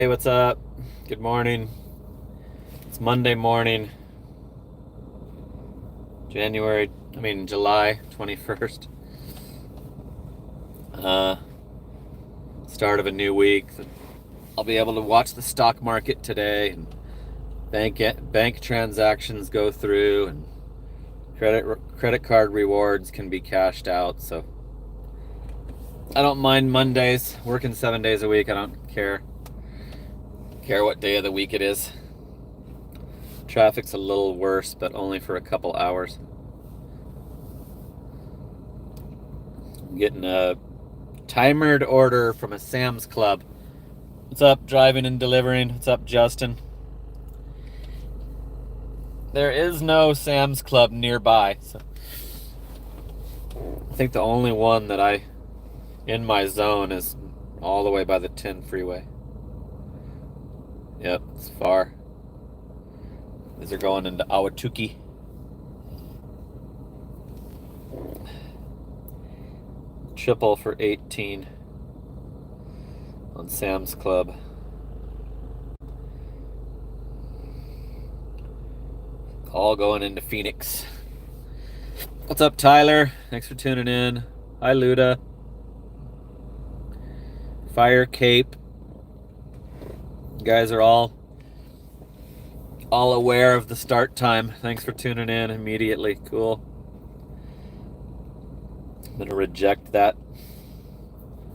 Hey, what's up? Good morning. It's Monday morning, July 21st. Uh, Start of a new week. I'll be able to watch the stock market today and bank transactions go through and credit card rewards can be cashed out. So I don't mind Mondays. Working 7 days a week. I don't care what day of the week it is. Traffic's a little worse, but only for a couple hours. I'm getting a timered order from a Sam's Club. What's up, driving and delivering? What's up, Justin? There is no Sam's Club nearby, so I think the only one that in my zone is all the way by the 10 freeway. Yep, it's far. These are going into Ahwatukee. Triple for 18 on Sam's Club. All going into Phoenix. What's up, Tyler? Thanks for tuning in. Hi, Luda. Fire Cape. You guys are all aware of the start time. Thanks for tuning in immediately. Cool. I'm going to reject that.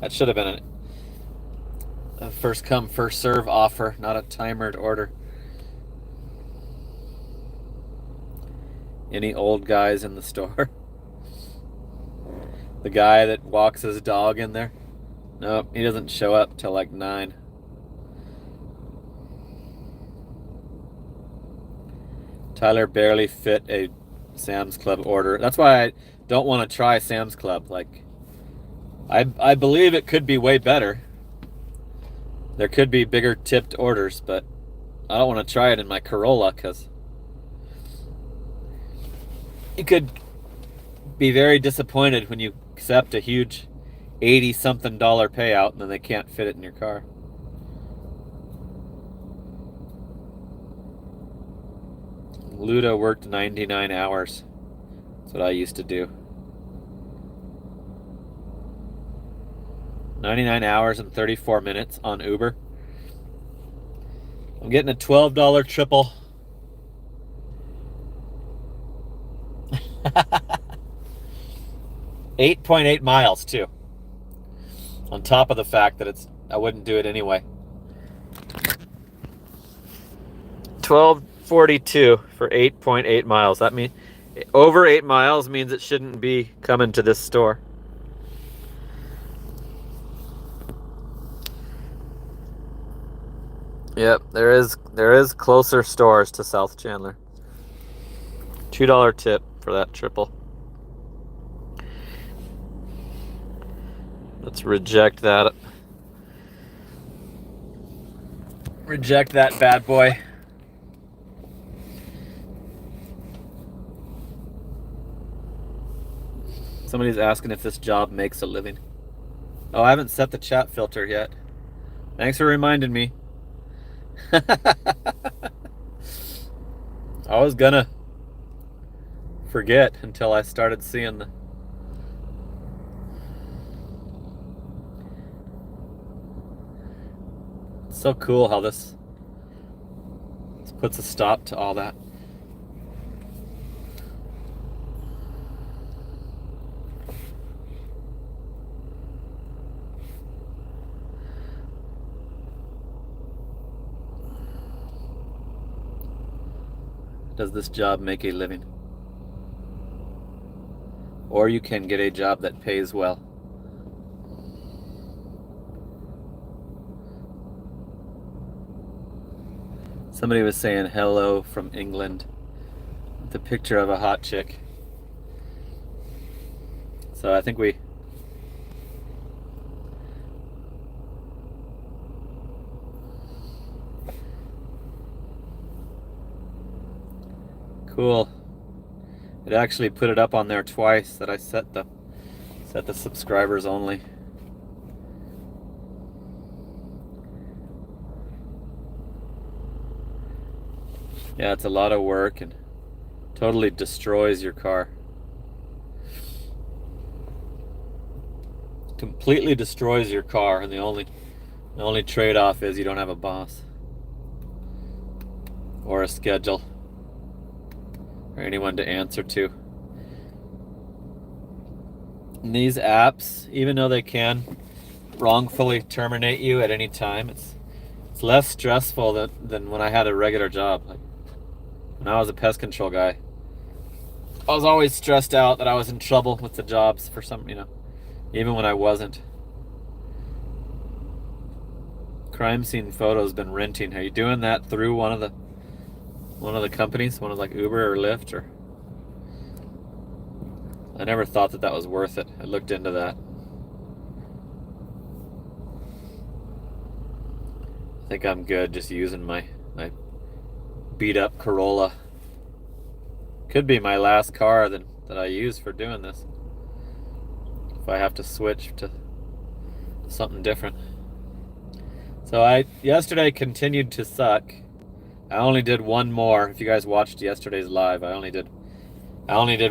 That should have been a first come, first serve offer, not a timered order. Any old guys in the store? The guy that walks his dog in there? Nope, he doesn't show up till like 9. Tyler barely fit a Sam's Club order. That's why I don't want to try Sam's Club. Like, I believe it could be way better. There could be bigger tipped orders, but I don't want to try it in my Corolla because you could be very disappointed when you accept a huge $80-something payout and then they can't fit it in your car. Luda worked 99 hours. That's what I used to do. 99 hours and 34 minutes on Uber. I'm getting a $12 triple. 8.8 miles too. On top of the fact that I wouldn't do it anyway. 12.42 for 8.8 miles. That means over 8 miles means it shouldn't be coming to this store. Yep, there is closer stores to South Chandler. $2 tip for that triple. Let's reject that. Reject that bad boy. Somebody's asking if this job makes a living. Oh, I haven't set the chat filter yet. Thanks for reminding me. I was gonna forget until I started seeing the... It's so cool how this puts a stop to all that. Does this job make a living? Or you can get a job that pays well. Somebody was saying hello from England with a picture of a hot chick. So I think we... Cool. It actually put it up on there twice that I set the subscribers only. Yeah, it's a lot of work and totally destroys your car. Completely destroys your car, and the only trade-off is you don't have a boss or a schedule or anyone to answer to. And these apps, even though they can wrongfully terminate you at any time, it's less stressful than when I had a regular job. Like when I was a pest control guy, I was always stressed out that I was in trouble with the jobs for some, even when I wasn't. Crime scene photos been renting. Are you doing that through one of the companies, one of like Uber or Lyft or? I never thought that was worth it. I looked into that. I think I'm good just using my beat up Corolla. Could be my last car that I use for doing this. If I have to switch to something different. So yesterday continued to suck. I only did one more. If you guys watched yesterday's live, I only did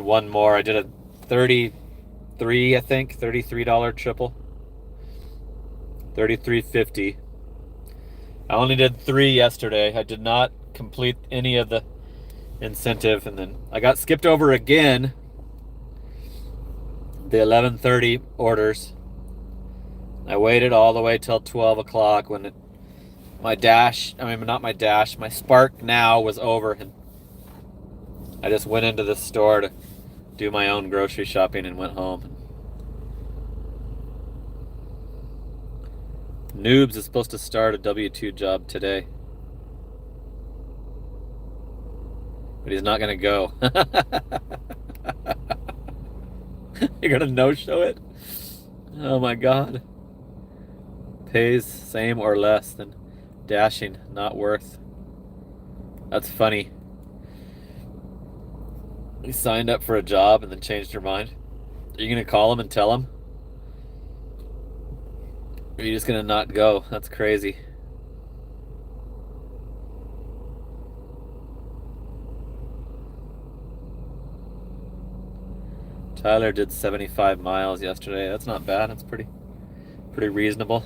one more. I did a $33 triple. $33.50. I only did 3 yesterday. I did not complete any of the incentive, and then I got skipped over again. The 11:30 orders. I waited all the way till 12 o'clock when my Spark Now was over, and I just went into the store to do my own grocery shopping and went home. Noobs is supposed to start a W-2 job today, but he's not gonna go. You're gonna no-show it? Oh my god. Pays same or less than dashing, not worth. That's funny. You signed up for a job and then changed your mind. Are you gonna call him and tell him? Or are you just gonna not go? That's crazy. Tyler did 75 miles yesterday. That's not bad. That's pretty reasonable.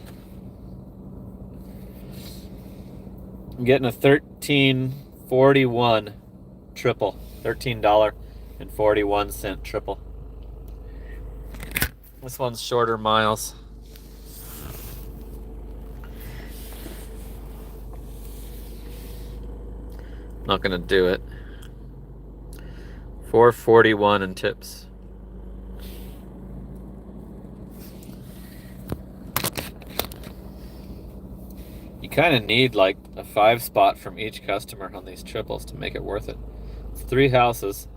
I'm getting a $13.41 triple. $13.41 triple. This one's shorter miles. Not gonna do it. $4.41 in tips. You kind of need like a 5 spot from each customer on these triples to make it worth it. It's 3 houses.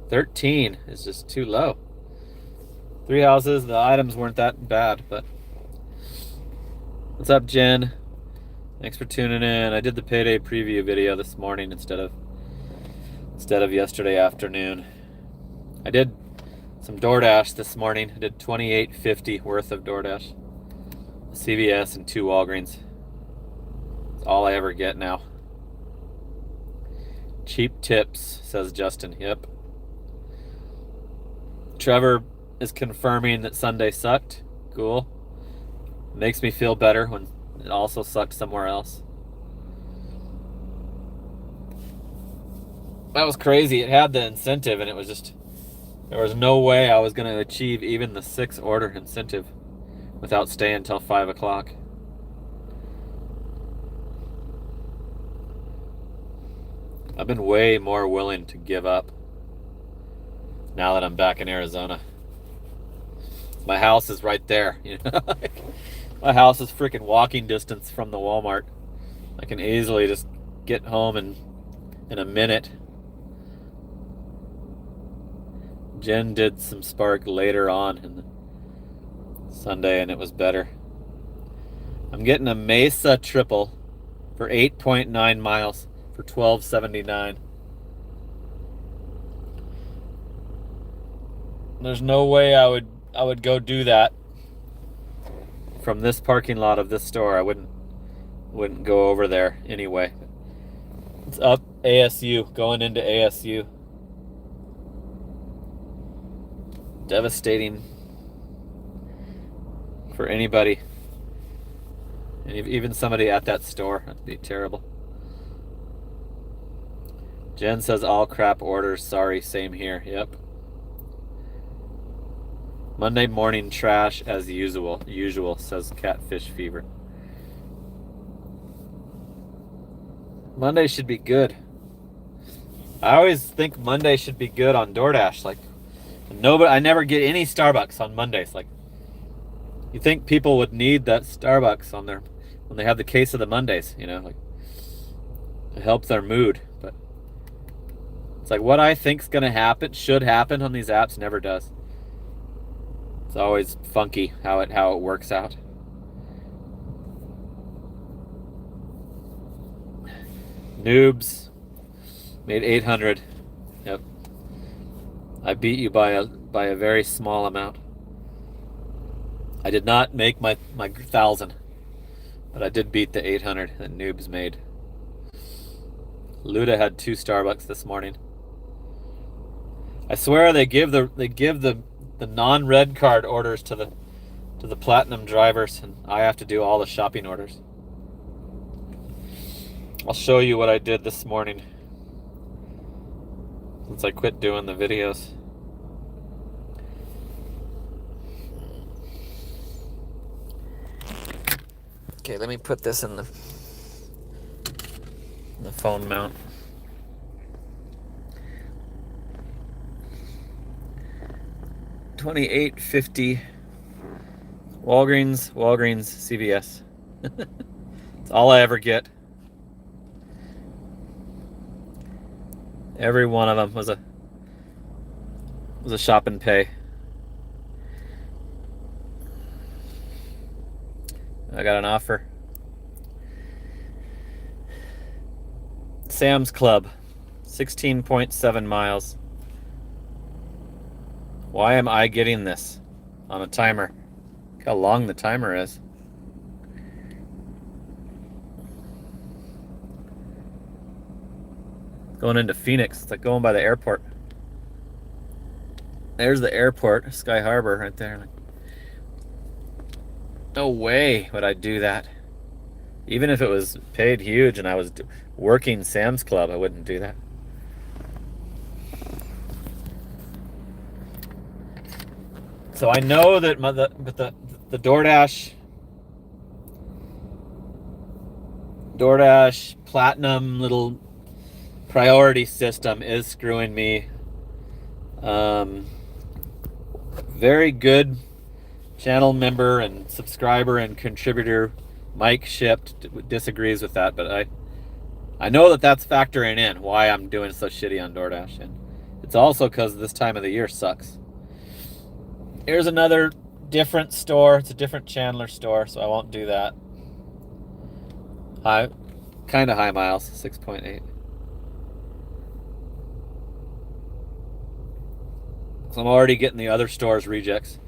13 is just too low. 3 houses, the items weren't that bad, but what's up, Jen? Thanks for tuning in. I did the payday preview video this morning instead of yesterday afternoon. I did some DoorDash this morning. I did $28.50 worth of DoorDash. CVS and 2 Walgreens. That's all I ever get now. Cheap tips, says Justin. Yep. Trevor is confirming that Sunday sucked. Cool. Makes me feel better when it also sucked somewhere else. That was crazy. It had the incentive, and it was just, there was no way I was going to achieve even the 6 order incentive without staying till 5 o'clock. I've been way more willing to give up now that I'm back in Arizona. My house is right there, you know. My house is freaking walking distance from the Walmart. I can easily just get home in a minute. Jen did some Spark later on in the Sunday, and it was better. I'm getting a Mesa triple for 8.9 miles for $12.79. There's no way I would go do that from this parking lot of this store. I wouldn't wouldn't go over there anyway. It's up ASU, going into ASU. Devastating for anybody. And even somebody at that store. That'd be terrible. Jen says all crap orders. Sorry, same here. Yep. Monday morning trash as usual, says Catfish Fever. Monday should be good. I always think Monday should be good on DoorDash. Like, I never get any Starbucks on Mondays. Like, you think people would need that Starbucks on their, when they have the case of the Mondays, you know, like, to help their mood. But it's like what I think's gonna happen, should happen on these apps, never does. It's always funky how it works out. Noobs made 800. Yep. I beat you by a very small amount. I did not make my 1,000, but I did beat the 800 that Noobs made. Luda had 2 Starbucks this morning. I swear they give the non-red card orders to the platinum drivers, and I have to do all the shopping orders. I'll show you what I did this morning since I quit doing the videos. Okay, let me put this in the phone mount. $28.50. Walgreens, CVS. It's all I ever get. Every one of them was a shop and pay. I got an offer. Sam's Club, 16.7 miles. Why am I getting this on a timer? Look how long the timer is. Going into Phoenix. It's like going by the airport. There's the airport, Sky Harbor right there. No way would I do that. Even if it was paid huge and I was working Sam's Club, I wouldn't do that. So I know that the DoorDash Platinum little priority system is screwing me. Very good channel member and subscriber and contributor Mike Shipped disagrees with that, but I know that that's factoring in why I'm doing so shitty on DoorDash, and it's also because this time of the year sucks. Here's another different store. It's a different Chandler store, so I won't do that. Kind of high miles, 6.8. So I'm already getting the other store's rejects.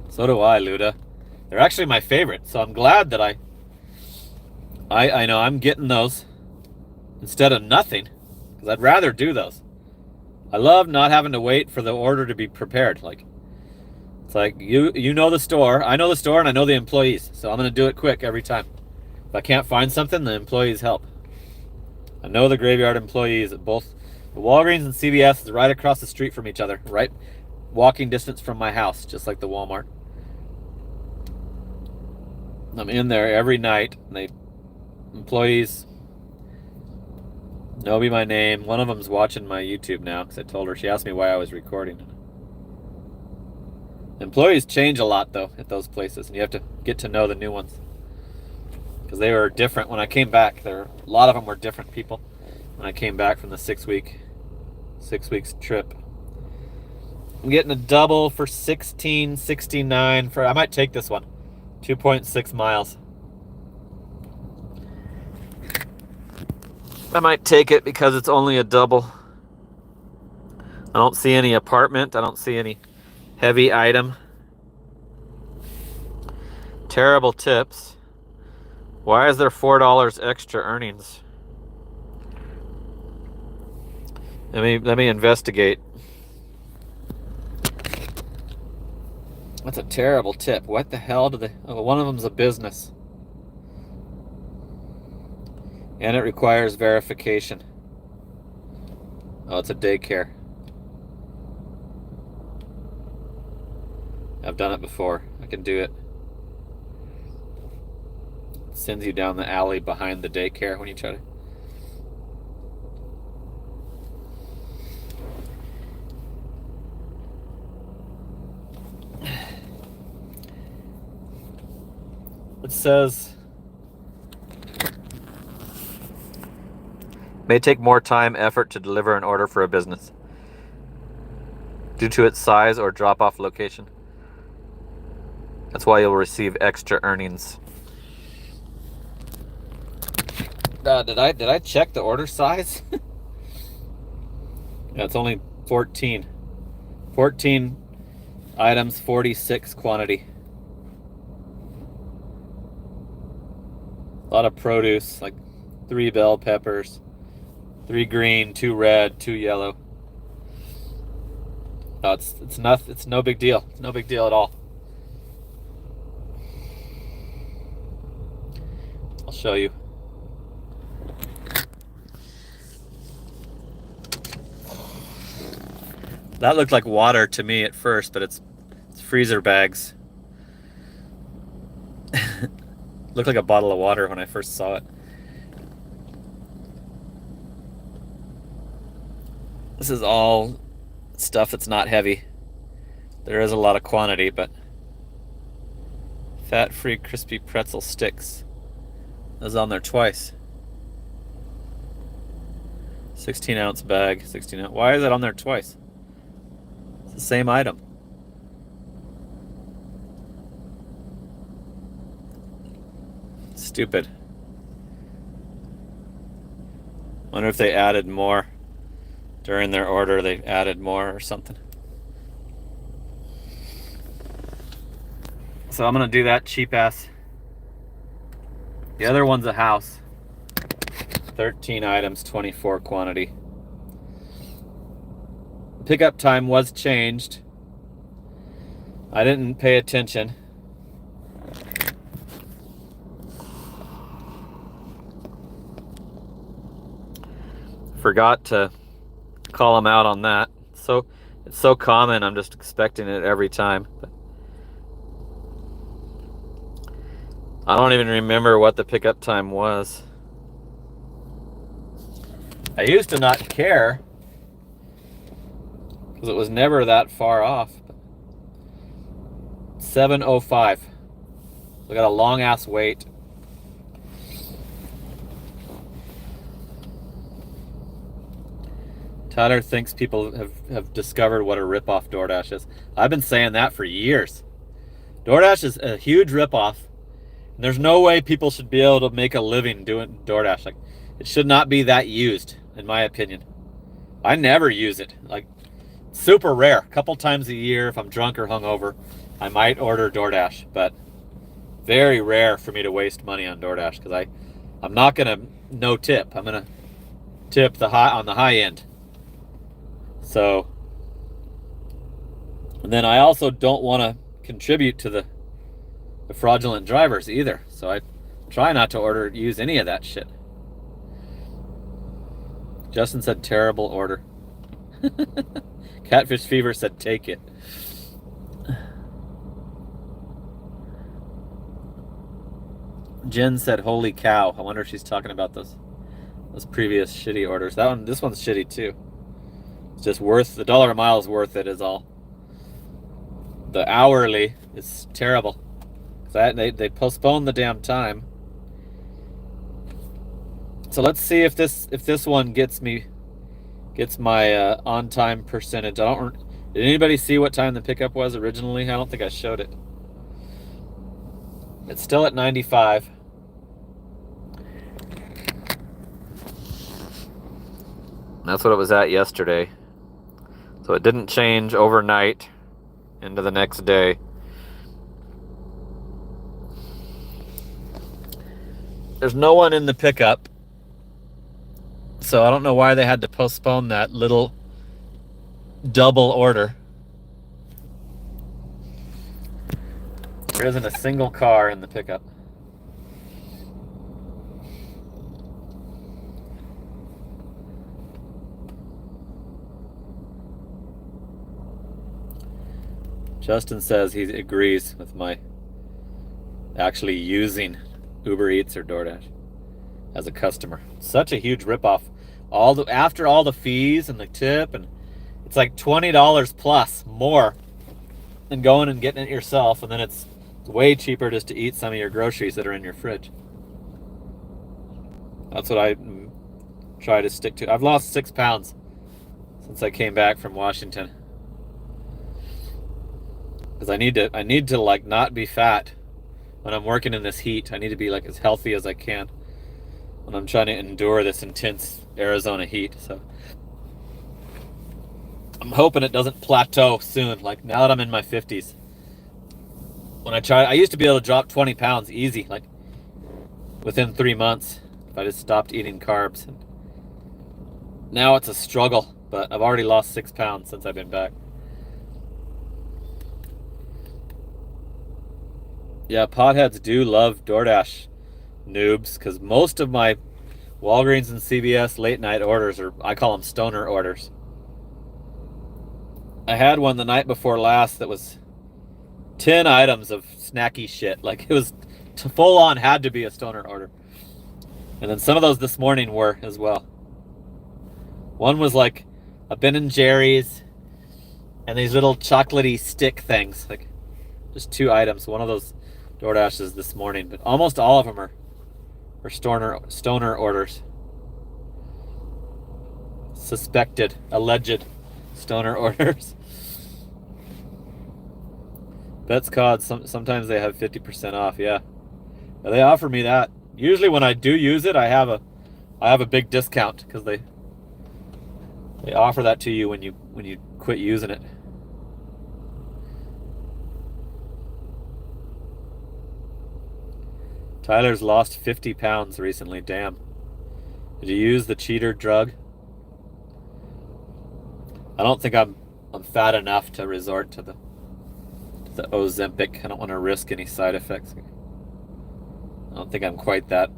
So do I, Luda. They're actually my favorite, so I'm glad that I know I'm getting those instead of nothing, because I'd rather do those. I love not having to wait for the order to be prepared. Like, it's like you know the store, I know the store, and I know the employees, so I'm going to do it quick every time. If I can't find something, the employees help. I know the graveyard employees at both the Walgreens and CVS is right across the street from each other, right walking distance from my house, just like the Walmart. I'm in there every night, and employees know me by name. One of them's watching my YouTube now because I told her. She asked me why I was recording. Employees change a lot though at those places, and you have to get to know the new ones because they were different when I came back. A lot of them were different people when I came back from the 6 weeks trip. I'm getting a double for $16.69 for. I might take this one. 2.6 miles. I might take it because it's only a double. I don't see any apartment. I don't see any Heavy item. Terrible tips. Why is there $4 extra earnings? Let me investigate. That's a terrible tip. What the hell do they... Oh, one of them's a business. And it requires verification. Oh, it's a daycare. I've done it before. I can do it. It sends you down the alley behind the daycare when you try to... It says, may take more time, effort to deliver an order for a business due to its size or drop-off location. That's why you'll receive extra earnings. Did I check the order size? Yeah, it's only 14. 14 items, 46 quantity. A lot of produce, like 3 bell peppers, 3 green, 2 red, 2 yellow. No, it's no big deal. It's no big deal at all. I'll show you. That looked like water to me at first, but it's freezer bags. Looked like a bottle of water when I first saw it. This is all stuff that's not heavy. There is a lot of quantity, but fat-free crispy pretzel sticks. That was on there twice. 16-ounce bag, 16 ounce. Why is that on there twice? It's the same item. Stupid. Wonder if they added more during their order. They added more or something. So I'm gonna do that cheap ass. The other one's a house. 13 items, 24 quantity. Pickup time was changed. I didn't pay attention. Forgot to call them out on that. So it's so common, I'm just expecting it every time. But I don't even remember what the pickup time was. I used to not care because it was never that far off. 7:05. We got a long ass wait. Tyler thinks people have discovered what a ripoff DoorDash is. I've been saying that for years. DoorDash is a huge ripoff. And there's no way people should be able to make a living doing DoorDash. Like, it should not be that used, in my opinion. I never use it. Like, super rare. A couple times a year, if I'm drunk or hungover, I might order DoorDash. But very rare for me to waste money on DoorDash because I'm not gonna no tip. I'm gonna tip on the high end. So, and then I also don't want to contribute to the fraudulent drivers either. So I try not to use any of that shit. Justin said terrible order. Catfish Fever said take it. Jen said holy cow. I wonder if she's talking about those previous shitty orders. This one's shitty too. It's just worth the $1 a mile is worth it is all. The hourly is terrible. They postponed the damn time. So let's see if this one gets my on time percentage. Did anybody see what time the pickup was originally? I don't think I showed it. It's still at 95. That's what it was at yesterday. So it didn't change overnight. into the next day. There's no one in the pickup, so I don't know why they had to postpone that little double order. There isn't a single car in the pickup. Justin says he agrees with my actually using Uber Eats or DoorDash as a customer. Such a huge ripoff. After all the fees and the tip, and it's like $20 plus more than going and getting it yourself, and then it's way cheaper just to eat some of your groceries that are in your fridge. That's what I try to stick to. I've lost 6 pounds since I came back from Washington. Because I need to like not be fat when I'm working in this heat. I need to be like as healthy as I can when I'm trying to endure this intense Arizona heat. So I'm hoping it doesn't plateau soon. Like now that I'm in my 50s, I used to be able to drop 20 pounds easy, like within 3 months, if I just stopped eating carbs. And now it's a struggle, but I've already lost 6 pounds since I've been back. Yeah, potheads do love DoorDash, noobs, because most of my Walgreens and CVS late night orders I call them stoner orders. I had one the night before last that was 10 items of snacky shit. Like it was full on, had to be a stoner order. And then some of those this morning were as well. One was like a Ben & Jerry's and these little chocolatey stick things, like just 2 items. One of those DoorDashes this morning, but almost all of them are stoner orders. Suspected, alleged stoner orders. Bet's Cod, sometimes they have 50% off. Yeah, they offer me that. Usually when I do use it, I have a big discount because they offer that to you when you quit using it. Tyler's lost 50 pounds recently. Damn. Did you use the cheater drug? I don't think I'm fat enough to resort to the Ozempic. I don't want to risk any side effects. I don't think I'm quite that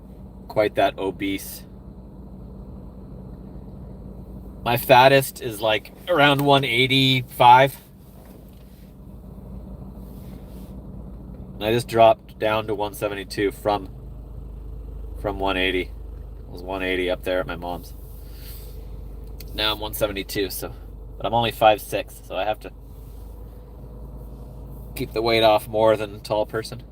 obese. My fattest is like around 185. And I just dropped down to 172 from 180. It was 180 up there at my mom's. Now I'm 172, but I'm only 5'6", so I have to keep the weight off more than a tall person.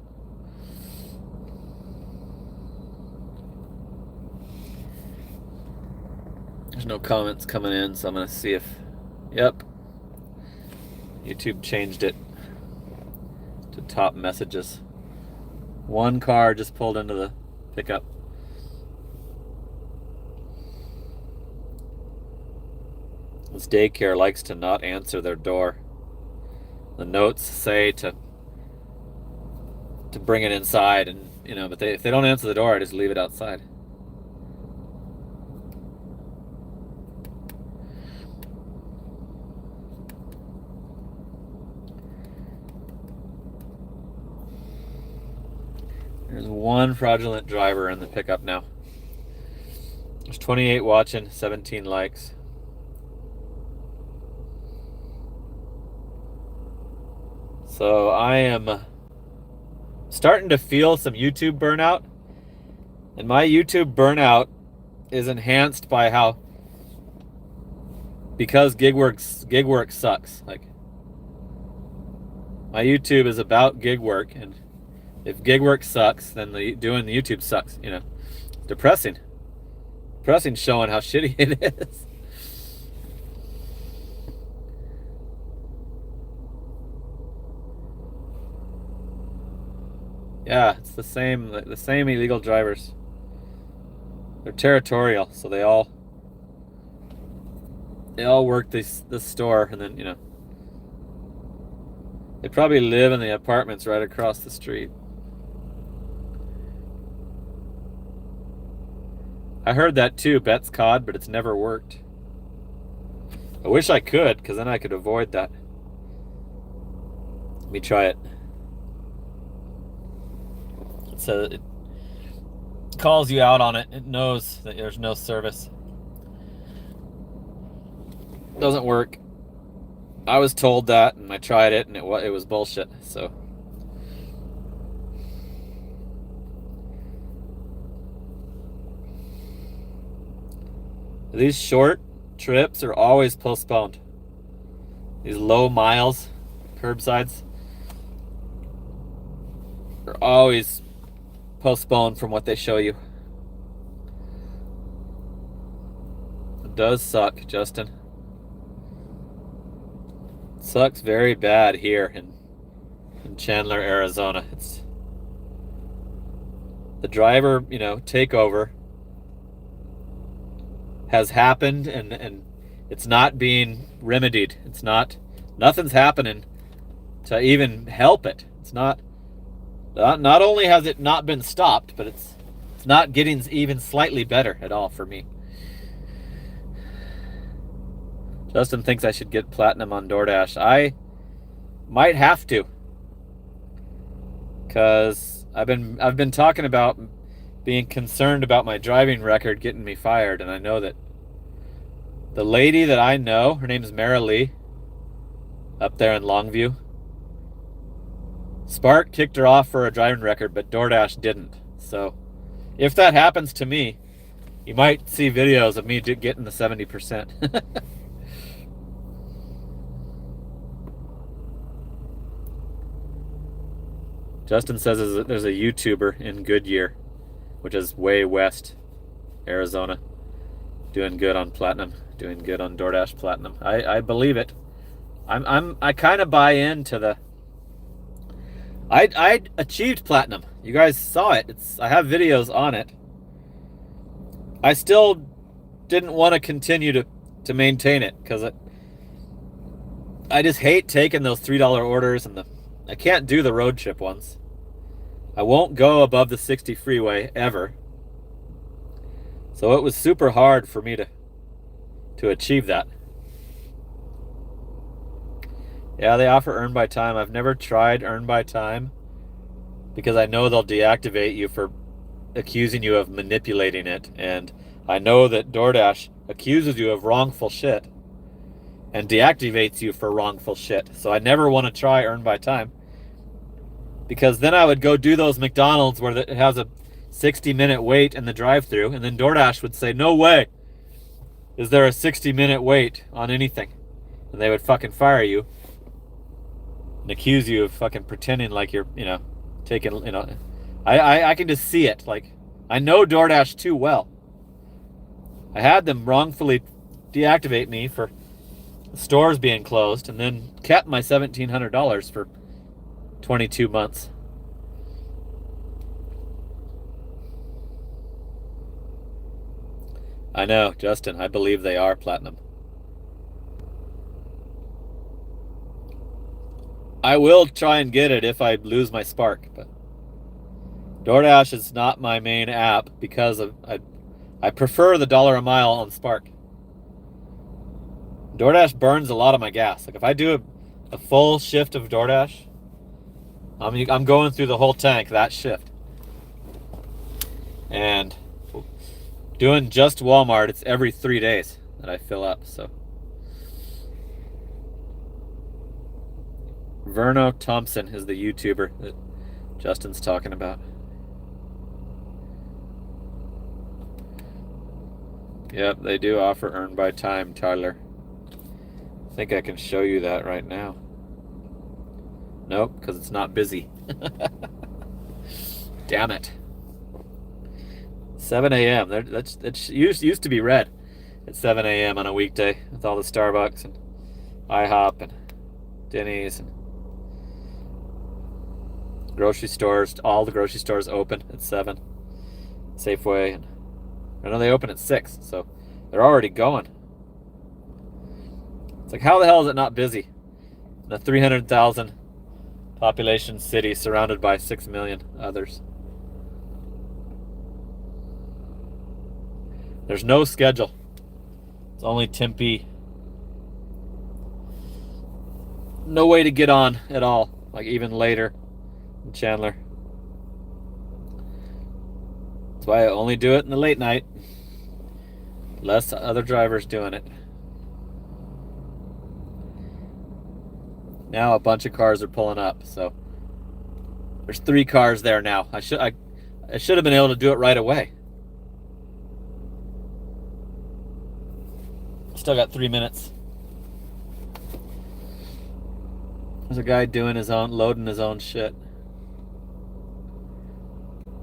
There's no comments coming in, so I'm gonna see if, yep, YouTube changed it to top messages. One car just pulled into the pickup. This daycare likes to not answer their door. The notes say to bring it inside, and but if they don't answer the door, I just leave it outside. There's one fraudulent driver in the pickup now. There's 28 watching, 17 likes. So I am starting to feel some YouTube burnout. And my YouTube burnout is enhanced by because gig work sucks. Like, my YouTube is about gig work, and if gig work sucks, then doing the YouTube sucks. Depressing showing how shitty it is. Yeah, it's the same illegal drivers. They're territorial, so they all work this store, and then They probably live in the apartments right across the street. I heard that too, Bet's cod, but it's never worked. I wish I could, because then I could avoid that. Let me try it. So it calls you out on it. It knows that there's no service. Doesn't work. I was told that, and I tried it, and it was bullshit. So these short trips are always postponed. These low miles, curbsides, are always postponed from what they show you. It does suck, Justin. It sucks very bad here in Chandler, Arizona. It's the driver, takeover has happened, and it's not being remedied. Nothing's happening to even help it. It's not only has it not been stopped, but it's not getting even slightly better at all for me. Justin thinks I should get platinum on DoorDash. I might have to, because I've been talking about being concerned about my driving record getting me fired, and I know that the lady that I know, her name is Mara Lee, up there in Longview. Spark kicked her off for a driving record, but DoorDash didn't. So if that happens to me, you might see videos of me getting the 70%. Justin says there's a YouTuber in Goodyear, which is way west, Arizona, doing good on platinum, doing good on DoorDash platinum. I believe it. I kind of buy into the. I achieved platinum. You guys saw it. I have videos on it. I still didn't want to continue to maintain it, because I just hate taking those $3 orders, and I can't do the road trip ones. I won't go above the 60 freeway ever. So it was super hard for me to achieve that. Yeah, they offer earn by time. I've never tried earn by time because I know they'll deactivate you for accusing you of manipulating it. And I know that DoorDash accuses you of wrongful shit and deactivates you for wrongful shit. So I never want to try earn by time, because then I would go do those McDonald's where it has a 60-minute wait in the drive-thru, and then DoorDash would say, "No way is there a 60-minute wait on anything." And they would fucking fire you and accuse you of fucking pretending like you're, taking, I can just see it. Like, I know DoorDash too well. I had them wrongfully deactivate me for stores being closed, and then kept my $1,700 for 22 months. I know, Justin, I believe they are platinum. I will try and get it if I lose my Spark, but DoorDash is not my main app because I prefer the $1 a mile on Spark. DoorDash burns a lot of my gas. Like, if I do a full shift of DoorDash, I'm going through the whole tank that shift. And doing just Walmart, it's every 3 days that I fill up. So Verno Thompson is the YouTuber that Justin's talking about. Yep, they do offer earn by time, Tyler. I think I can show you that right now. Nope, because it's not busy. Damn it. 7 a.m. That used to be red at 7 a.m. on a weekday with all the Starbucks and IHOP and Denny's and grocery stores. All the grocery stores open at 7. Safeway. And I know they open at 6, so they're already going. It's like, how the hell is it not busy? The 300,000 population city surrounded by 6 million others. There's no schedule. It's only Tempe. No way to get on at all, like even later in Chandler. That's why I only do it in the late night. Less other drivers doing it. Now a bunch of cars are pulling up, so there's 3 cars there now. I should have been able to do it right away. Still got 3 minutes. There's a guy loading his own shit.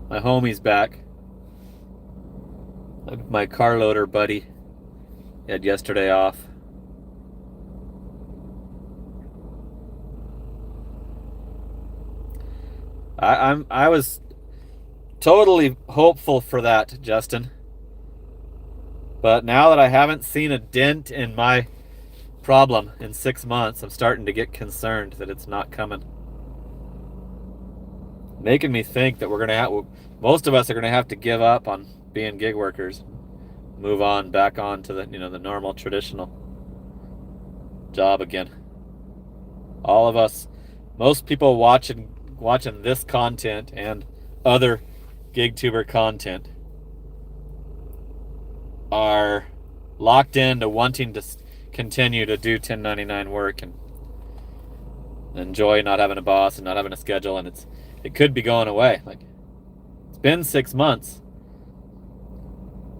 My homie's back. My car loader buddy had yesterday off. I was totally hopeful for that, Justin. But now that I haven't seen a dent in my problem in 6 months, I'm starting to get concerned that it's not coming. Making me think that most of us are gonna have to give up on being gig workers, move on back on to the normal traditional job again. All of us, most people watching this content and other gig tuber content are locked into wanting to continue to do 1099 work and enjoy not having a boss and not having a schedule, and it could be going away. Like, it's been 6 months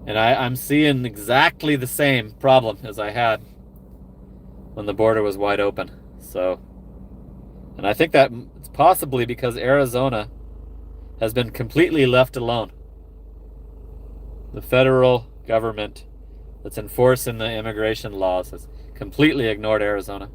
and I'm seeing exactly the same problem as I had when the border was wide open. So, and I think that it's possibly because Arizona has been completely left alone. The federal government that's enforcing the immigration laws has completely ignored Arizona.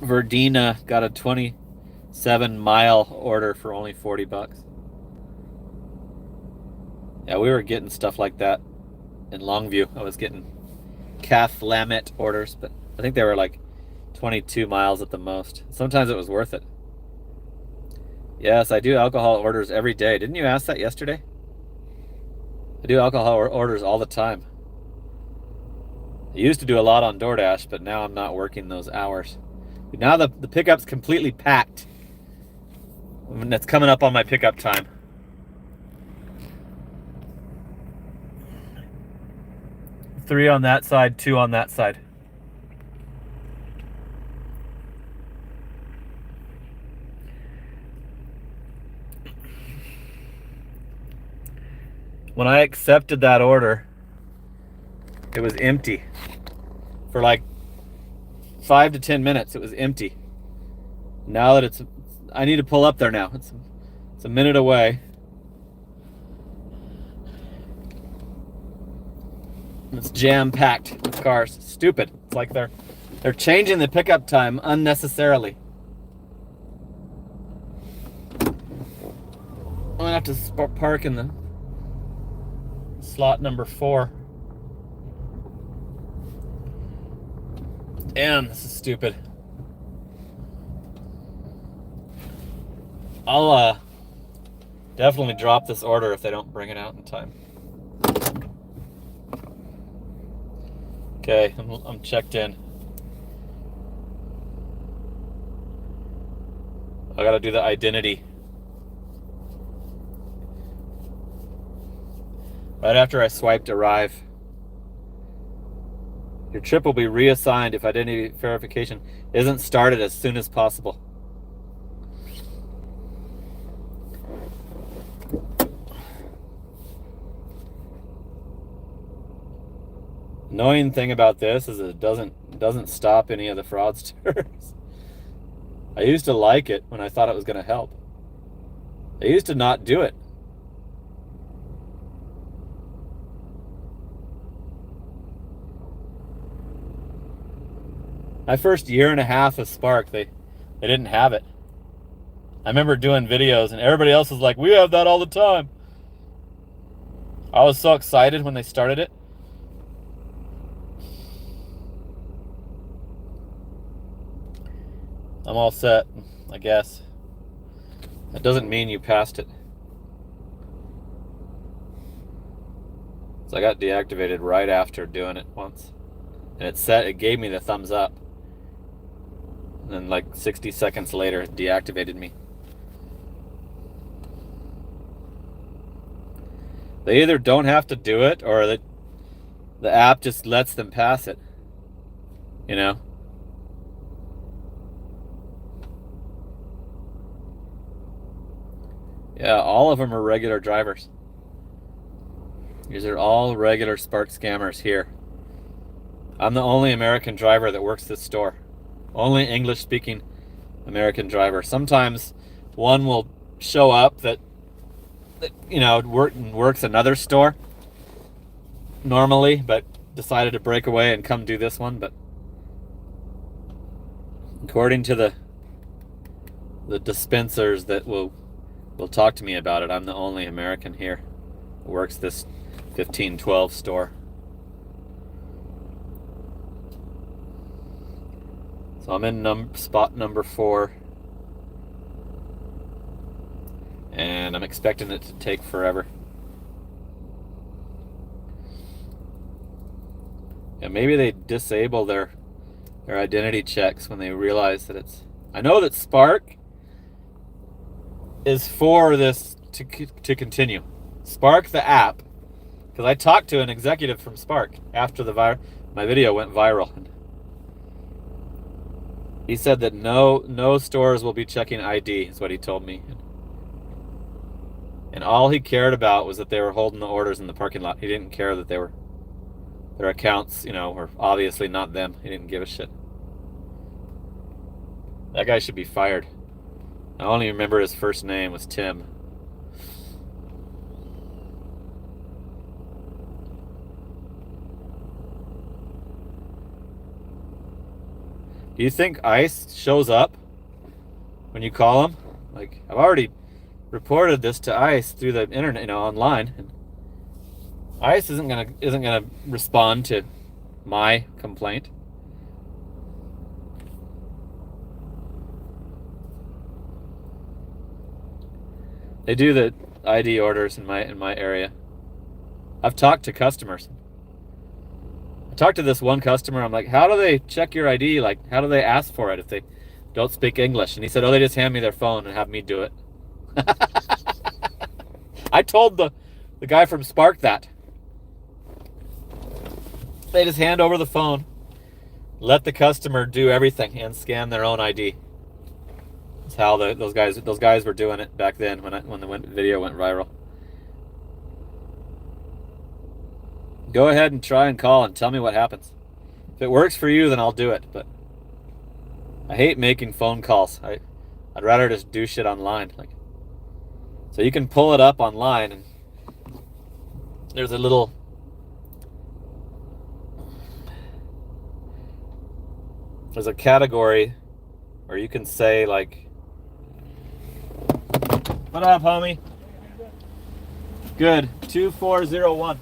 Verdina got a 27-mile order for only $40. Yeah, we were getting stuff like that in Longview. I was getting calf lammet orders, but I think they were like 22 miles at the most. Sometimes it was worth it. Yes, I do alcohol orders every day. Didn't you ask that yesterday? I do alcohol orders all the time. I used to do a lot on DoorDash, but now I'm not working those hours. Now the pickup's completely packed. And it's coming up on my pickup time. Three on that side, 2 on that side. When I accepted that order, it was empty. For like 5 to 10 minutes, it was empty. Now that I need to pull up there now. It's a minute away. It's jam-packed with cars. It's stupid. It's like they're changing the pickup time unnecessarily. I'm gonna have to park in the slot number 4. Damn, this is stupid. I'll definitely drop this order if they don't bring it out in time. Okay, I'm checked in. I gotta do the identity. Right after I swiped arrive. Your trip will be reassigned if identity verification isn't started as soon as possible. Annoying thing about this is it doesn't stop any of the fraudsters. I used to like it when I thought it was going to help. They used to not do it. My first year and a half of Spark, they didn't have it. I remember doing videos and everybody else was like, we have that all the time. I was so excited when they started it. I'm all set, I guess. That doesn't mean you passed it. So I got deactivated right after doing it once. And it gave me the thumbs up. And then like 60 seconds later, it deactivated me. They either don't have to do it, or the app just lets them pass it. You know? Yeah, all of them are regular drivers. These are all regular Spark scammers here. I'm the only American driver that works this store. Only English-speaking American driver. Sometimes one will show up that you know, works another store normally, but decided to break away and come do this one. But according to the dispensers that will talk to me about it, I'm the only American here who works this 1512 store. So I'm in spot number 4. And I'm expecting it to take forever. Yeah, maybe they disable their identity checks when they realize that it's... I know that Spark is for this to continue. Spark, the app. Because I talked to an executive from Spark after my video went viral. He said that no stores will be checking ID, is what he told me. And all he cared about was that they were holding the orders in the parking lot. He didn't care that their accounts, you know, were obviously not them. He didn't give a shit. That guy should be fired. I only remember his first name was Tim. Do you think ICE shows up when you call them? Like, I've already reported this to ICE through the internet, you know, online. And ICE isn't gonna respond to my complaint. They do the ID orders in my area. I've talked to customers. I talked to this one customer. I'm like, how do they check your ID? Like, how do they ask for it if they don't speak English? And he said, oh, they just hand me their phone and have me do it. I told the guy from Spark that. They just hand over the phone, let the customer do everything, and scan their own ID. That's how those guys were doing it back then when the video went viral. Go ahead and try and call and tell me what happens. If it works for you, then I'll do it. But I hate making phone calls. I'd rather just do shit online. Like, so you can pull it up online, and there's a little there's a category where you can say, like, what up, homie? Good. 2401.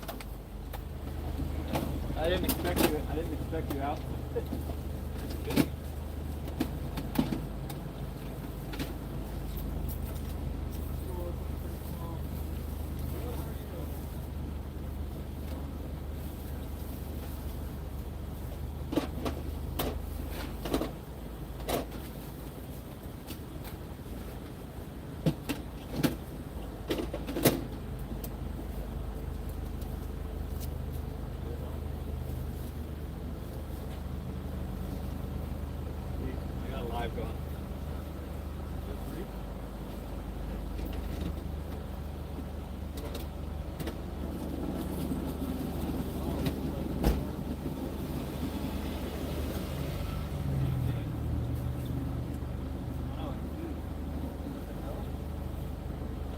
I didn't expect you out. Going.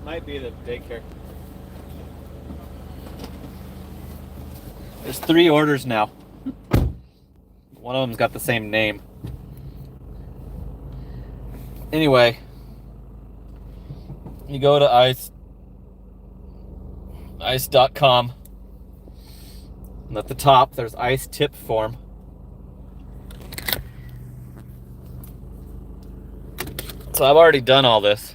Might be the daycare. There's 3 orders now. One of them's got the same name. Anyway, you go to ice.com, and at the top there's ICE tip form. So I've already done all this.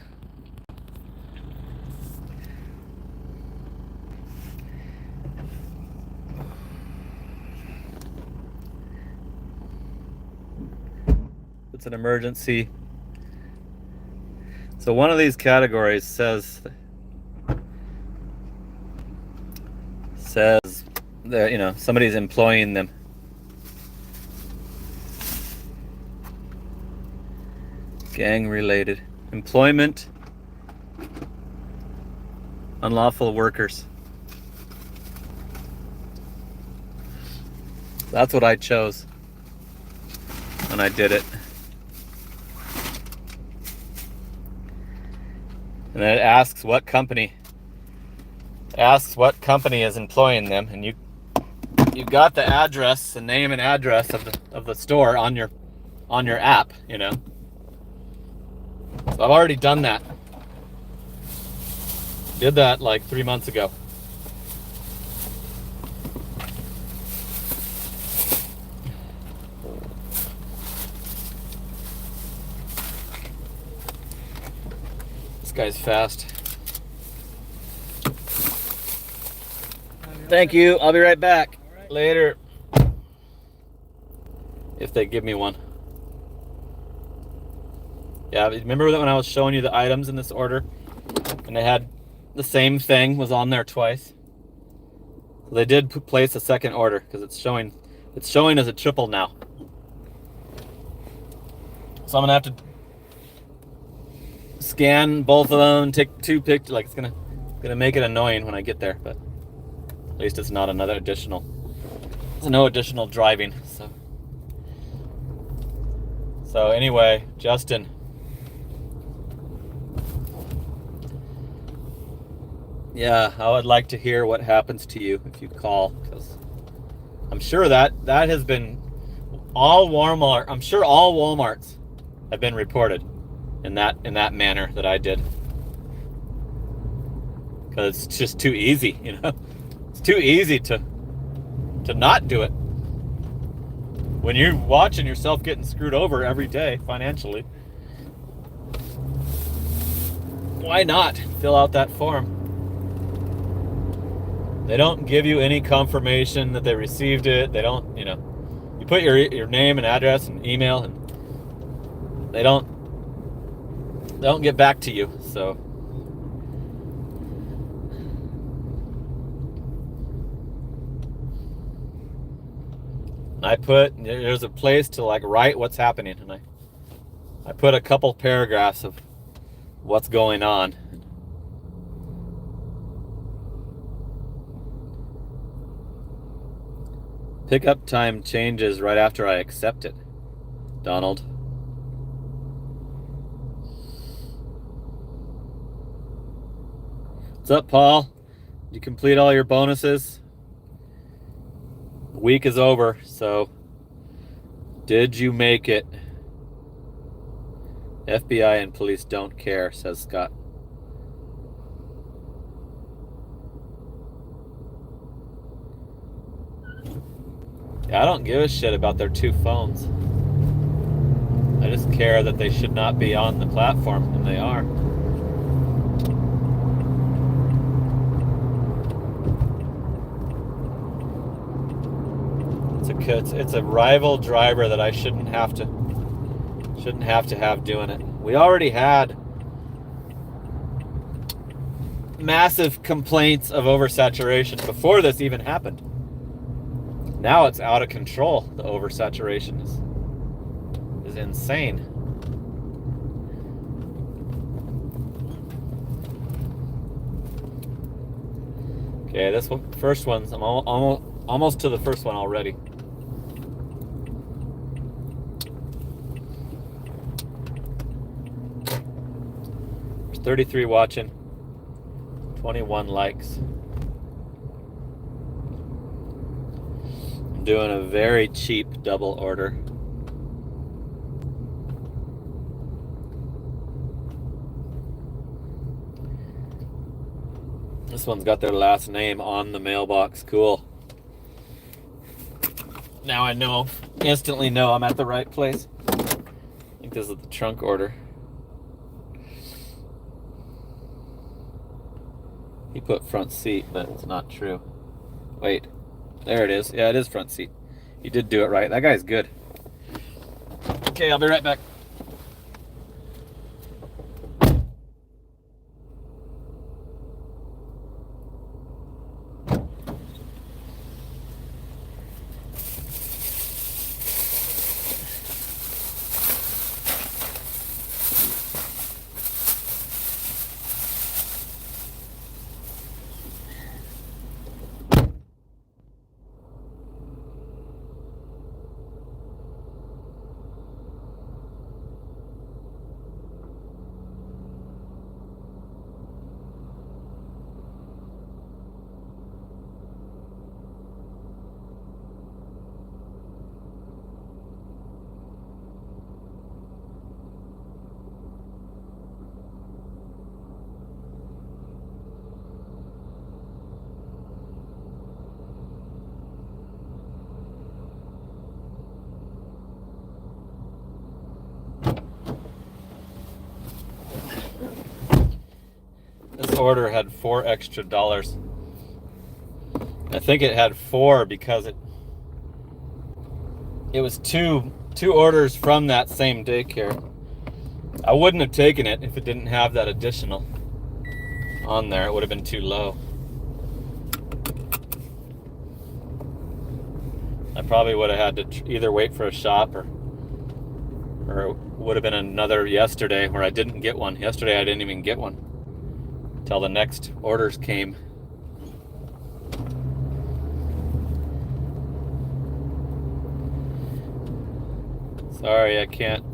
It's an emergency. So one of these categories says that, somebody's employing them. Gang related. Employment. Unlawful workers. That's what I chose when I did it. And then it asks what company. Is employing them, and you got the address, the name and address of the store on your app, So I've already done that. Did that like 3 months ago. This guy's fast. Thank you. I'll be right back. Right. Later. If they give me one. Yeah, remember that when I was showing you the items in this order and they had the same thing was on there twice? So they did place a second order because it's showing as a triple now. So I'm gonna have to scan both of them, take two pictures. Like it's gonna make it annoying when I get there, but at least it's not another additional. There's no additional driving. So anyway, Justin. Yeah, I would like to hear what happens to you if you call, because I'm sure that has been all Walmart. I'm sure all Walmarts have been reported in that manner that I did, because it's just too easy, It's too easy to not do it when you're watching yourself getting screwed over every day financially. Why not fill out that form? They don't give you any confirmation that they received it. They don't, you put your name and address and email, and they don't get back to you. So there's a place to write what's happening, and I put a couple paragraphs of what's going on. Pickup time changes right after I accept it, Donald. What's up, Paul? Did you complete all your bonuses? The week is over, so did you make it? FBI and police don't care, says Scott. I don't give a shit about their two phones. I just care that they should not be on the platform, and they are. It's a rival driver that I shouldn't have to have doing it. We already had massive complaints of oversaturation before this even happened. Now it's out of control. The oversaturation is insane. Okay, this first one's I'm almost to the first one already. There's 33 watching, 21 likes. Doing a very cheap double order. This one's got their last name on the mailbox. Cool. Now I instantly know I'm at the right place. I think this is the trunk order. He put front seat, but it's not true. Wait, there it is. Yeah, it is front seat. He did do it right. That guy's good. Okay, I'll be right back. This order had $4 extra. I think it had 4 because it was two orders from that same daycare. I wouldn't have taken it if it didn't have that additional on there. It would have been too low. I probably would have had to either wait for a shop or it would have been another yesterday where I didn't get one. Yesterday I didn't even get one till the next orders came. Sorry, I can't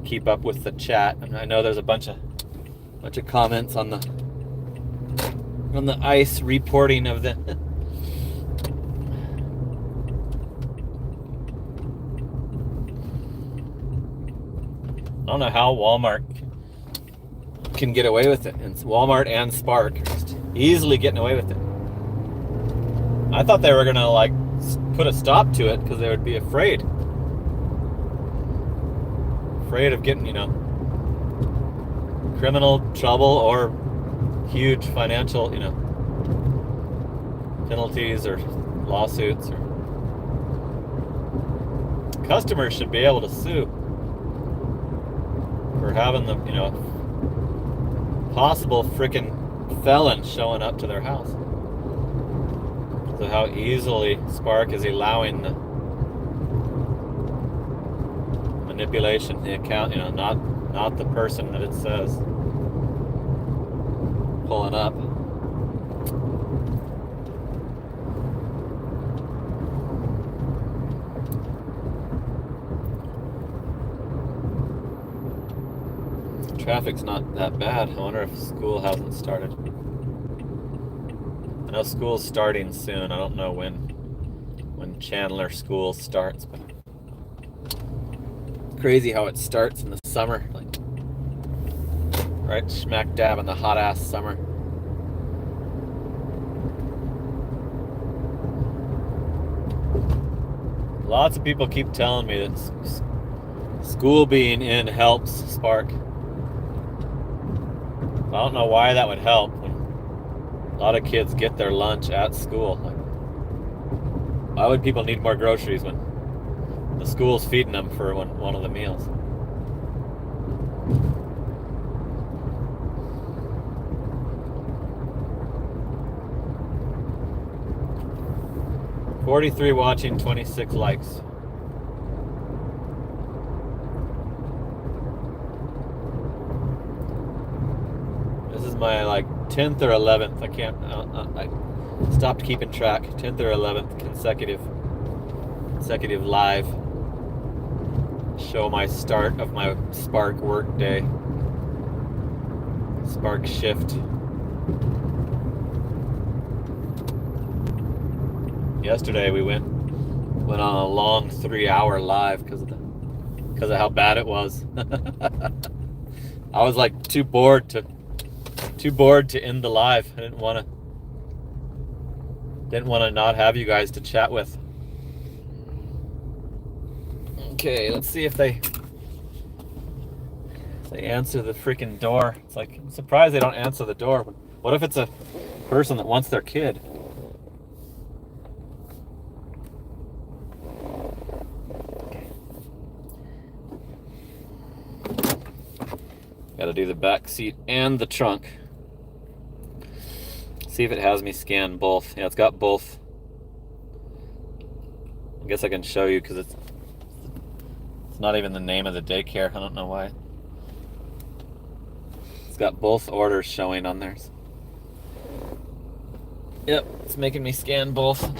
keep up with the chat. And I know there's a bunch of comments on the ice reporting of the I don't know how Walmart can get away with it. And Walmart and Spark are just easily getting away with it. I thought they were gonna like put a stop to it because they would be afraid of getting, criminal trouble or huge financial, penalties or lawsuits. Or customers should be able to sue for having the, possible freaking felon showing up to their house. So how easily Spark is allowing the manipulation, the account, not the person that it says pulling up. Traffic's not that bad. I wonder if school hasn't started. I know school's starting soon. I don't know when Chandler school starts, but crazy how it starts in the summer, like right smack dab in the hot ass summer. Lots of people keep telling me that school being in helps Spark. I don't know why that would help when a lot of kids get their lunch at school. Like, why would people need more groceries when the school's feeding them for one of the meals? $43 watching, 26 likes. This is my 10th or 11th. I stopped keeping track. 10th or 11th consecutive live show my start of my Spark work day. Spark shift. Yesterday we went on a long 3-hour live because of how bad it was. I was too bored to end the live. I didn't want to not have you guys to chat with. Okay, let's see if they answer the freaking door. It's I'm surprised they don't answer the door What if it's a person that wants their kid? Got to do the back seat and the trunk. See if it has me scan both. Yeah, it's got both. I guess I can show you because it's not even the name of the daycare. I don't know why. It's got both orders showing on there. Yep, it's making me scan both.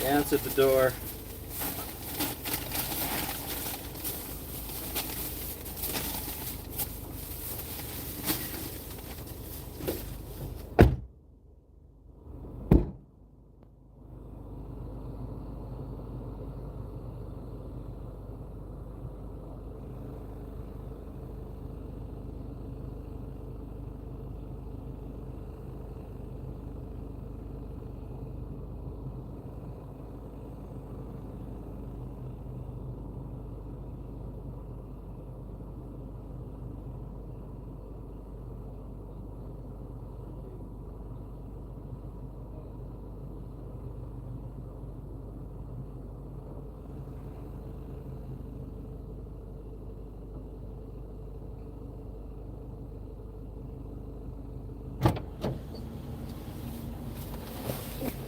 Answered the door.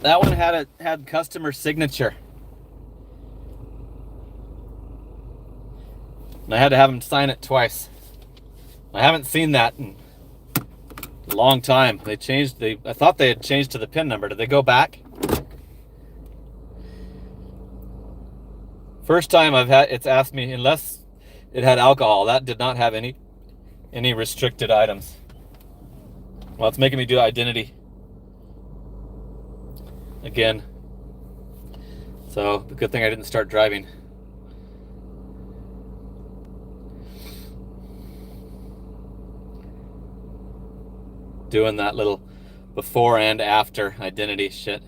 That one had customer signature. And I had to have him sign it twice. I haven't seen that in a long time. I thought they had changed to the PIN number. Did they go back? First time it's asked me, unless it had alcohol. That did not have any restricted items. Well, it's making me do identity again. So, good thing I didn't start driving. Doing that little before and after identity shit.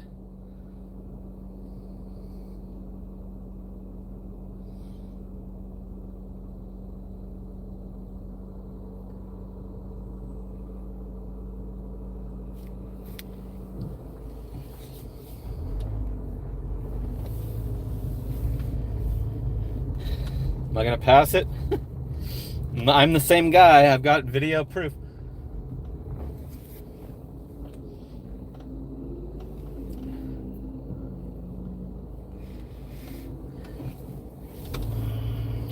Am I gonna pass it? I'm the same guy. I've got video proof.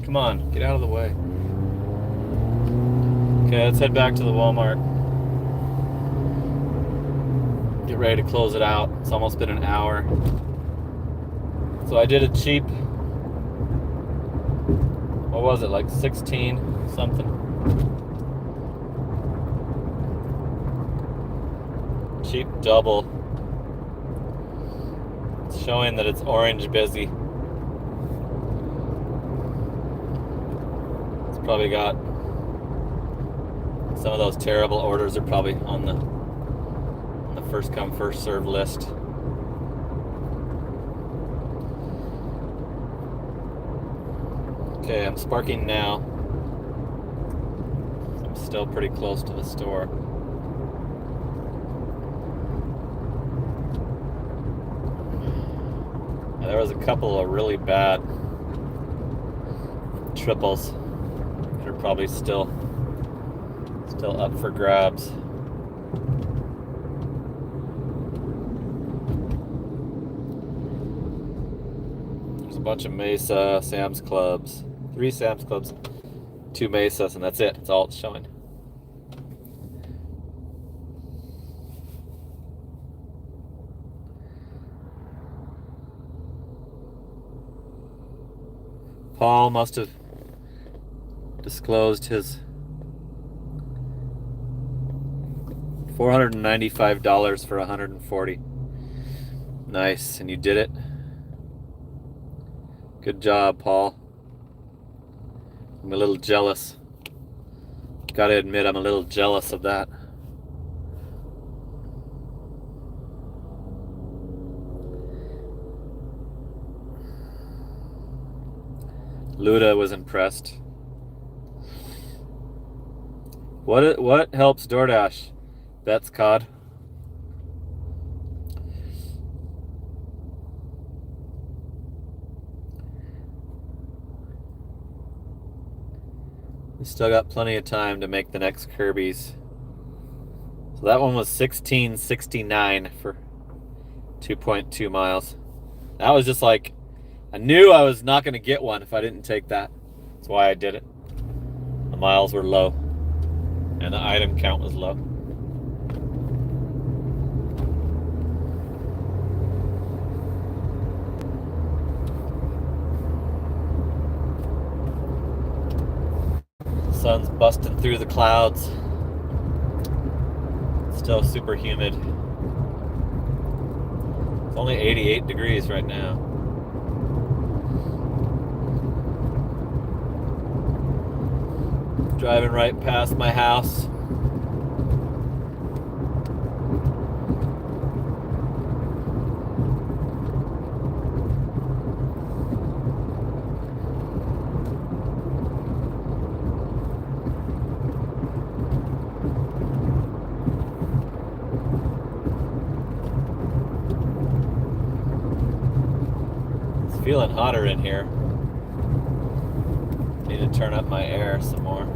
Come on, get out of the way. Okay, let's head back to the Walmart. Get ready to close it out. It's almost been an hour. So I did a cheap, what was it, like 16 something? Cheap double. It's showing that it's orange busy. It's probably got some of those terrible orders are probably on the first come first serve list. Okay, I'm sparking now. I'm still pretty close to the store. There was a couple of really bad triples. They're probably still up for grabs. There's a bunch of Mesa, Sam's Clubs, 3 Sam's Clubs, 2 Mesas, and that's it. That's all it's showing. Paul must have disclosed his $495 for 140. Nice, and you did it. Good job, Paul. I'm a little jealous. Gotta admit, I'm a little jealous of that. Luda was impressed. What helps DoorDash? That's COD. We still got plenty of time to make the next Kirby's. So that one was $16.69 for 2.2 miles. That was just like, I knew I was not going to get one if I didn't take that. That's why I did it. The miles were low, and the item count was low. Sun's busting through the clouds. Still super humid. It's only 88 degrees right now. Driving right past my house. It's feeling hotter in here. Need to turn up my air some more.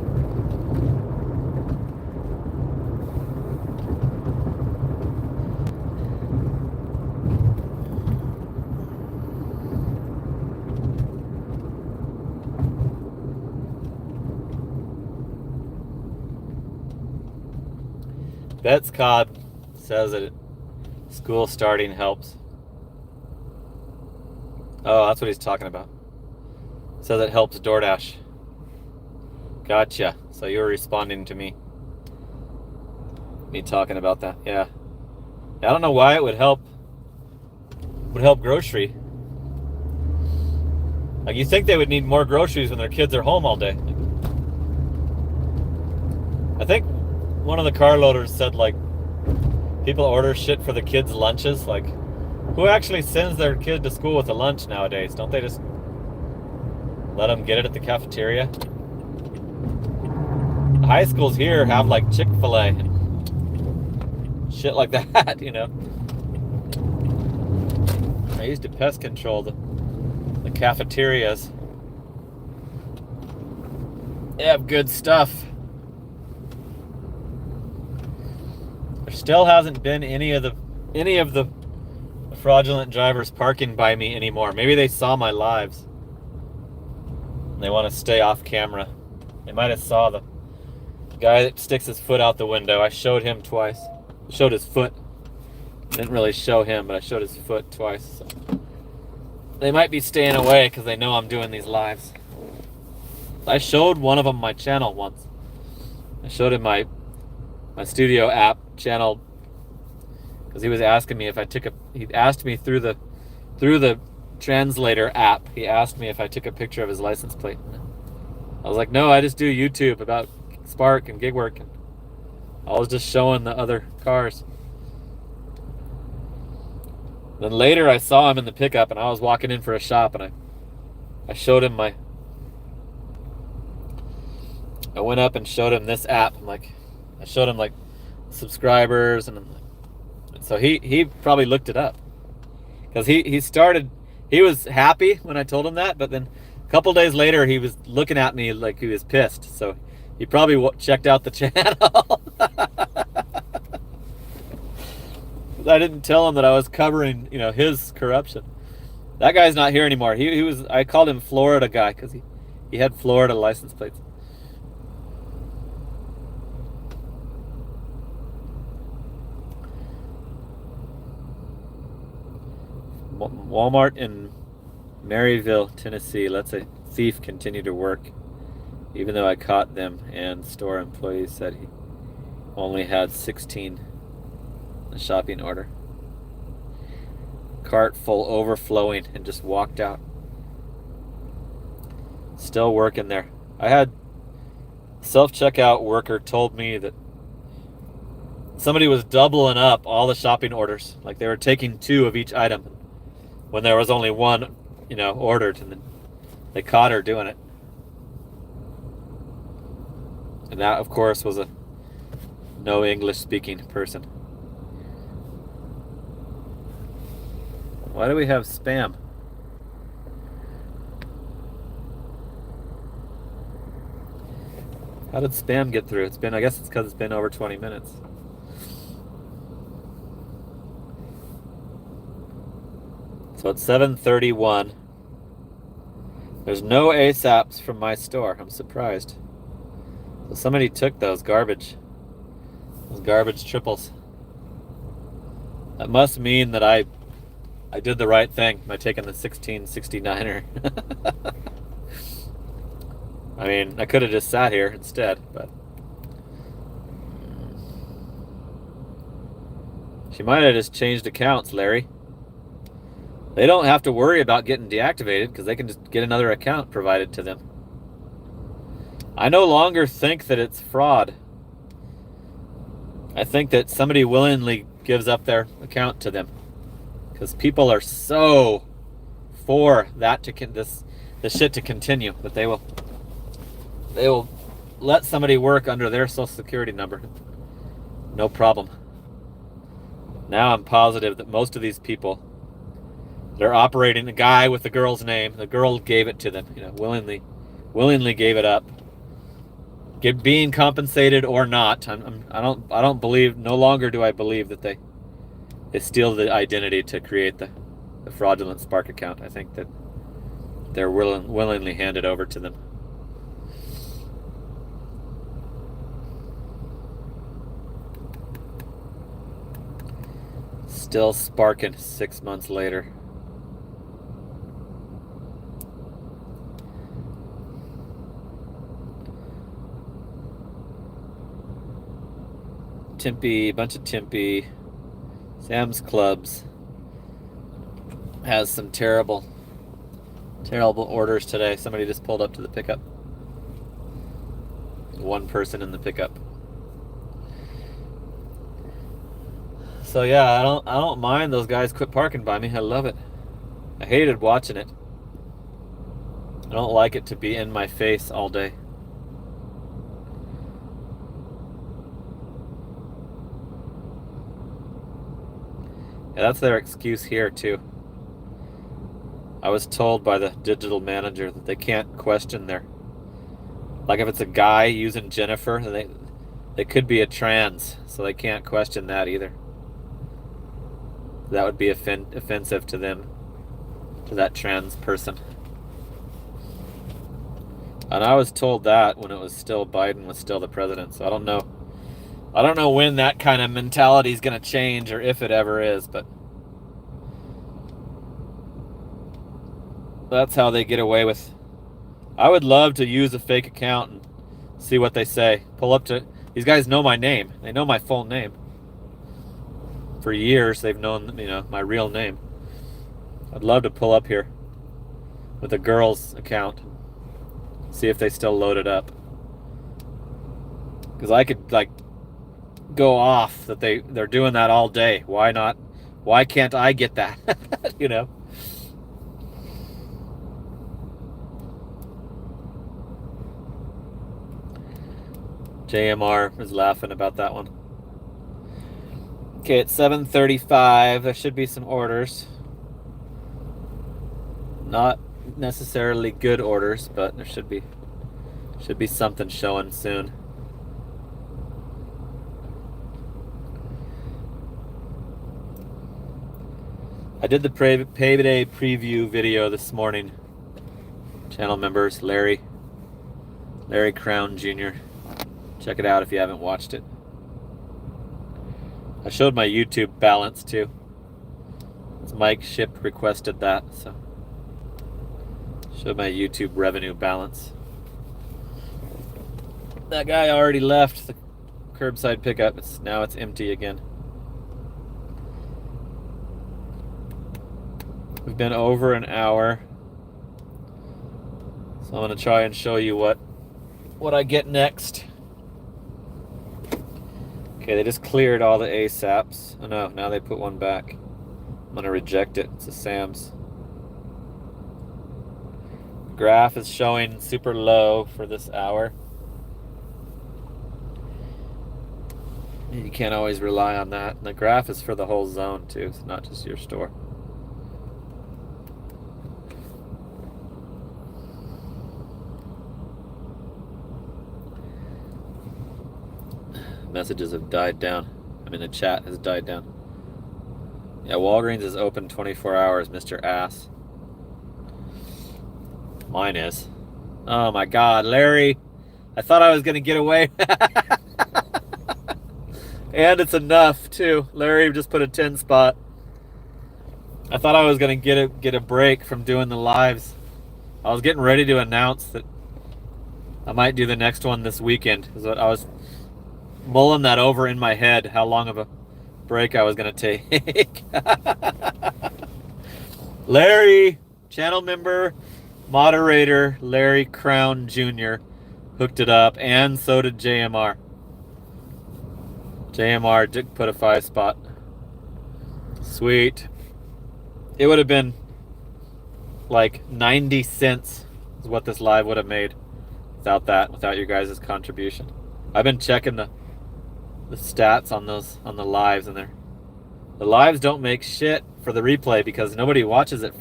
Bet's Cod says that school starting helps. Oh, that's what he's talking about. Says it helps DoorDash. Gotcha. So you were responding to me talking about that. Yeah. I don't know why it would help grocery. Like, you think they would need more groceries when their kids are home all day. I think one of the car loaders said, like, people order shit for the kids' lunches. Like, who actually sends their kid to school with a lunch nowadays? Don't they just let them get it at the cafeteria? High schools here have, like, Chick-fil-A and shit like that, you know. I used to pest control the cafeterias. They have good stuff. There still hasn't been any of the fraudulent drivers parking by me anymore. Maybe they saw my lives. They want to stay off camera. They might have saw the guy that sticks his foot out the window. I showed him twice. I showed his foot. Didn't really show him, but I showed his foot twice. So they might be staying away because they know I'm doing these lives. I showed one of them my channel once. I showed him my studio app channel because he was asking me if I took he asked me through the translator app. He asked me if I took a picture of his license plate. I was like, no, I just do YouTube about Spark and gig work. And I was just showing the other cars. Then later I saw him in the pickup and I was walking in for a shop and I showed him I went up and showed him this app. I showed him like subscribers and so he probably looked it up because he was happy when I told him that, but then a couple days later, he was looking at me like he was pissed. So he probably checked out the channel. I didn't tell him that I was covering, his corruption. That guy's not here anymore. He was. I called him Florida guy because he had Florida license plates. Walmart in Maryville, Tennessee lets a thief continue to work, even though I caught them, and store employees said he only had 16 in the shopping order. Cart full overflowing and just walked out. Still working there. I had self-checkout worker told me that somebody was doubling up all the shopping orders. Like they were taking 2 of each item when there was only 1, ordered, and then they caught her doing it. And that, of course, was a no English speaking person. Why do we have spam? How did spam get through? I guess it's because it's been over 20 minutes. So it's 7:31. There's no ASAPs from my store. I'm surprised. So somebody took those garbage triples. That must mean that I did the right thing by taking the 1669er. I mean, I could have just sat here instead, but she might have just changed accounts, Larry. They don't have to worry about getting deactivated because they can just get another account provided to them. I no longer think that it's fraud. I think that somebody willingly gives up their account to them because people are so for that this shit to continue that they will let somebody work under their social security number. No problem. Now I'm positive that most of these people, they're operating the guy with the girl's name. The girl gave it to them, willingly gave it up. Being compensated or not, no longer do I believe that they steal the identity to create the fraudulent Spark account. I think that they're willingly handed over to them. Still sparking 6 months later. Bunch of Tempe. Sam's Clubs has some terrible orders today. Somebody just pulled up to the pickup. 1 person in the pickup. So yeah, I don't mind those guys quit parking by me. I love it. I hated watching it. I don't like it to be in my face all day. Yeah, that's their excuse here too. I was told by the digital manager that they can't question like if it's a guy using Jennifer, they could be a trans, so they can't question that either. That would be offensive to them, to that trans person. And I was told that when Biden was still the president, so I don't know when that kind of mentality is going to change or if it ever is, but that's how they get away with. I would love to use a fake account and see what they say. These guys know my name. They know my full name. For years, they've known, my real name. I'd love to pull up here with a girl's account, see if they still load it up. Because I could, go off that they're doing that all day. Why not? Why can't I get that? JMR is laughing about that one. Okay, it's 7:35. There should be some orders. Not necessarily good orders, but there should be something showing soon. I did the payday preview video this morning. Channel members, Larry Crown Jr. Check it out if you haven't watched it. I showed my YouTube balance too. Mike Ship requested that, so showed my YouTube revenue balance. That guy already left the curbside pickup. Now it's empty again. We've been over an hour, so I'm gonna try and show you what I get next. Okay, they just cleared all the ASAPs. Oh no, now they put one back. I'm gonna reject it. It's a Sam's. Graph is showing super low for this hour. You can't always rely on that. And the graph is for the whole zone too, so not just your store. Messages have died down. I mean, the chat has died down. Yeah, Walgreens is open 24 hours, Mr. Ass. Mine is. Oh my God, Larry. I thought I was going to get away. And it's enough, too. Larry just put a 10 spot. I thought I was going to get a break from doing the lives. I was getting ready to announce that I might do the next one this weekend. Is what I was mulling that over in my head, how long of a break I was going to take. Larry, channel member, moderator, Larry Crown Jr. hooked it up, and so did JMR. JMR did put a 5 spot. Sweet. It would have been like 90 cents is what this live would have made without your guys' contribution. I've been checking the stats on the lives, and the lives don't make shit for the replay because nobody watches it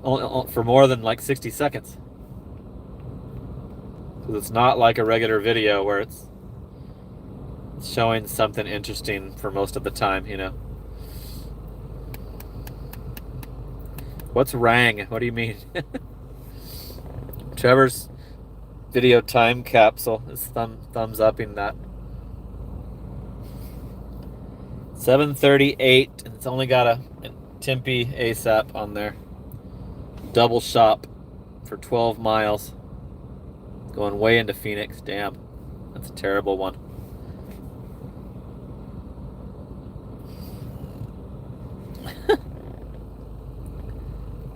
for more than like 60 seconds. Because it's not like a regular video where it's showing something interesting for most of the time, you know. What's rang? What do you mean? Trevor's video time capsule is thumbs upping that. 7:38, and it's only got a Tempe ASAP on there. Double shop for 12 miles. Going way into Phoenix. Damn, that's a terrible one.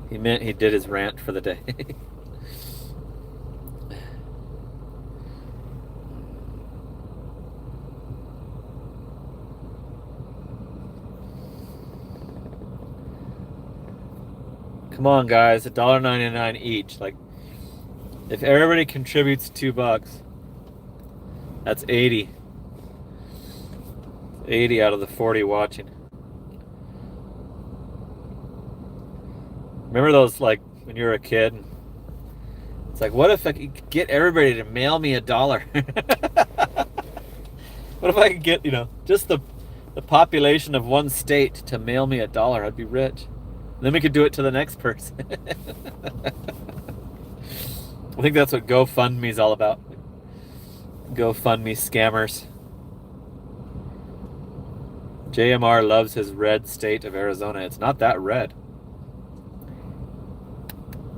He meant he did his rant for the day. Come on, guys, $1.99 each. Like, if everybody contributes $2, that's 80. 80 out of the 40 watching. Remember those, like, when you were a kid? It's like, what if I could get everybody to mail me $1? What if I could get, just the population of one state to mail me $1? I'd be rich. And then we could do it to the next person. I think that's what GoFundMe is all about. GoFundMe scammers. JMR loves his red state of Arizona. It's not that red.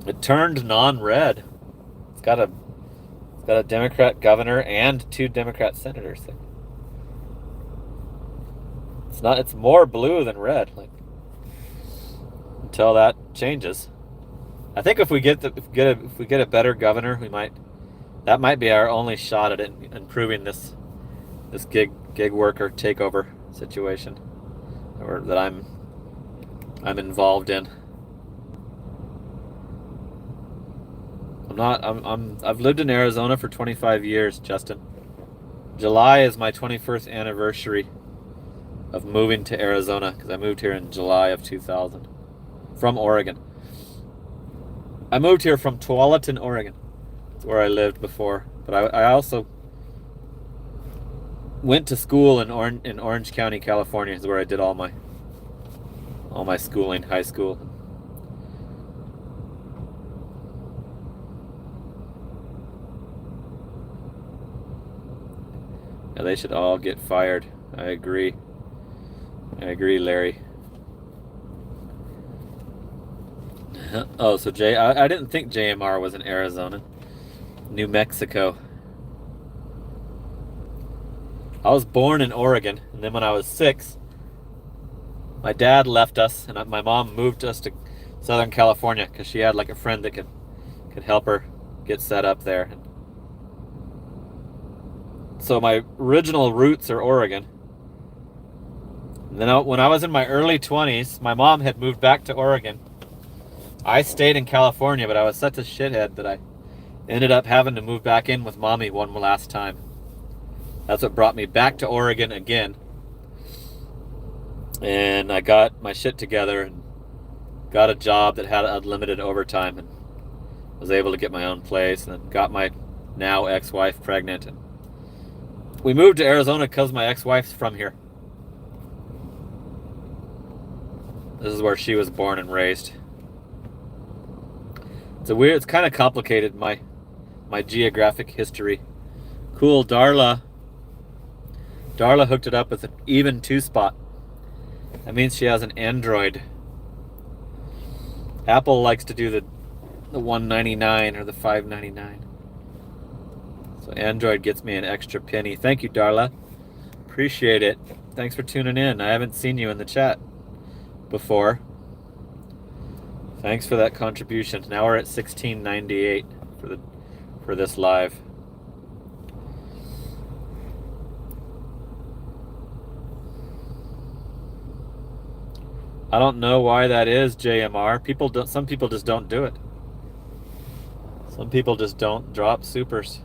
It turned non-red. It's got a Democrat governor and 2 Democrat senators. It's more blue than red. Until that changes. I think if we get a better governor, that might be our only shot at improving this gig worker takeover situation, or that I'm involved in. I've lived in Arizona for 25 years, Justin. July is my 21st anniversary of moving to Arizona, because I moved here in July of 2000 from Oregon. I moved here from Tualatin, Oregon. That's where I lived before. But I also went to school in Orange County, California, is where I did all my schooling, high school. Yeah, they should all get fired. I agree. I agree, Larry. Oh, so I didn't think JMR was in Arizona. New Mexico. I was born in Oregon, and then when I was 6, my dad left us, and my mom moved us to Southern California because she had like a friend that could help her get set up there. So my original roots are Oregon. And then when I was in my early 20s, my mom had moved back to Oregon. I stayed in California, but I was such a shithead that I ended up having to move back in with mommy one last time. That's what brought me back to Oregon again. And I got my shit together and got a job that had unlimited overtime and was able to get my own place, and then got my now ex-wife pregnant. And we moved to Arizona because my ex-wife's from here. This is where she was born and raised. It's kind of complicated, my geographic history. Cool, Darla hooked it up with an even 2-spot. That means she has an Android. Apple likes to do the $199 or the $599. So Android gets me an extra penny. Thank you, Darla. Appreciate it. Thanks for tuning in. I haven't seen you in the chat before. Thanks for that contribution. Now we're at $16.98 for this live. I don't know why that is, JMR. Some people just don't do it. Some people just don't drop supers.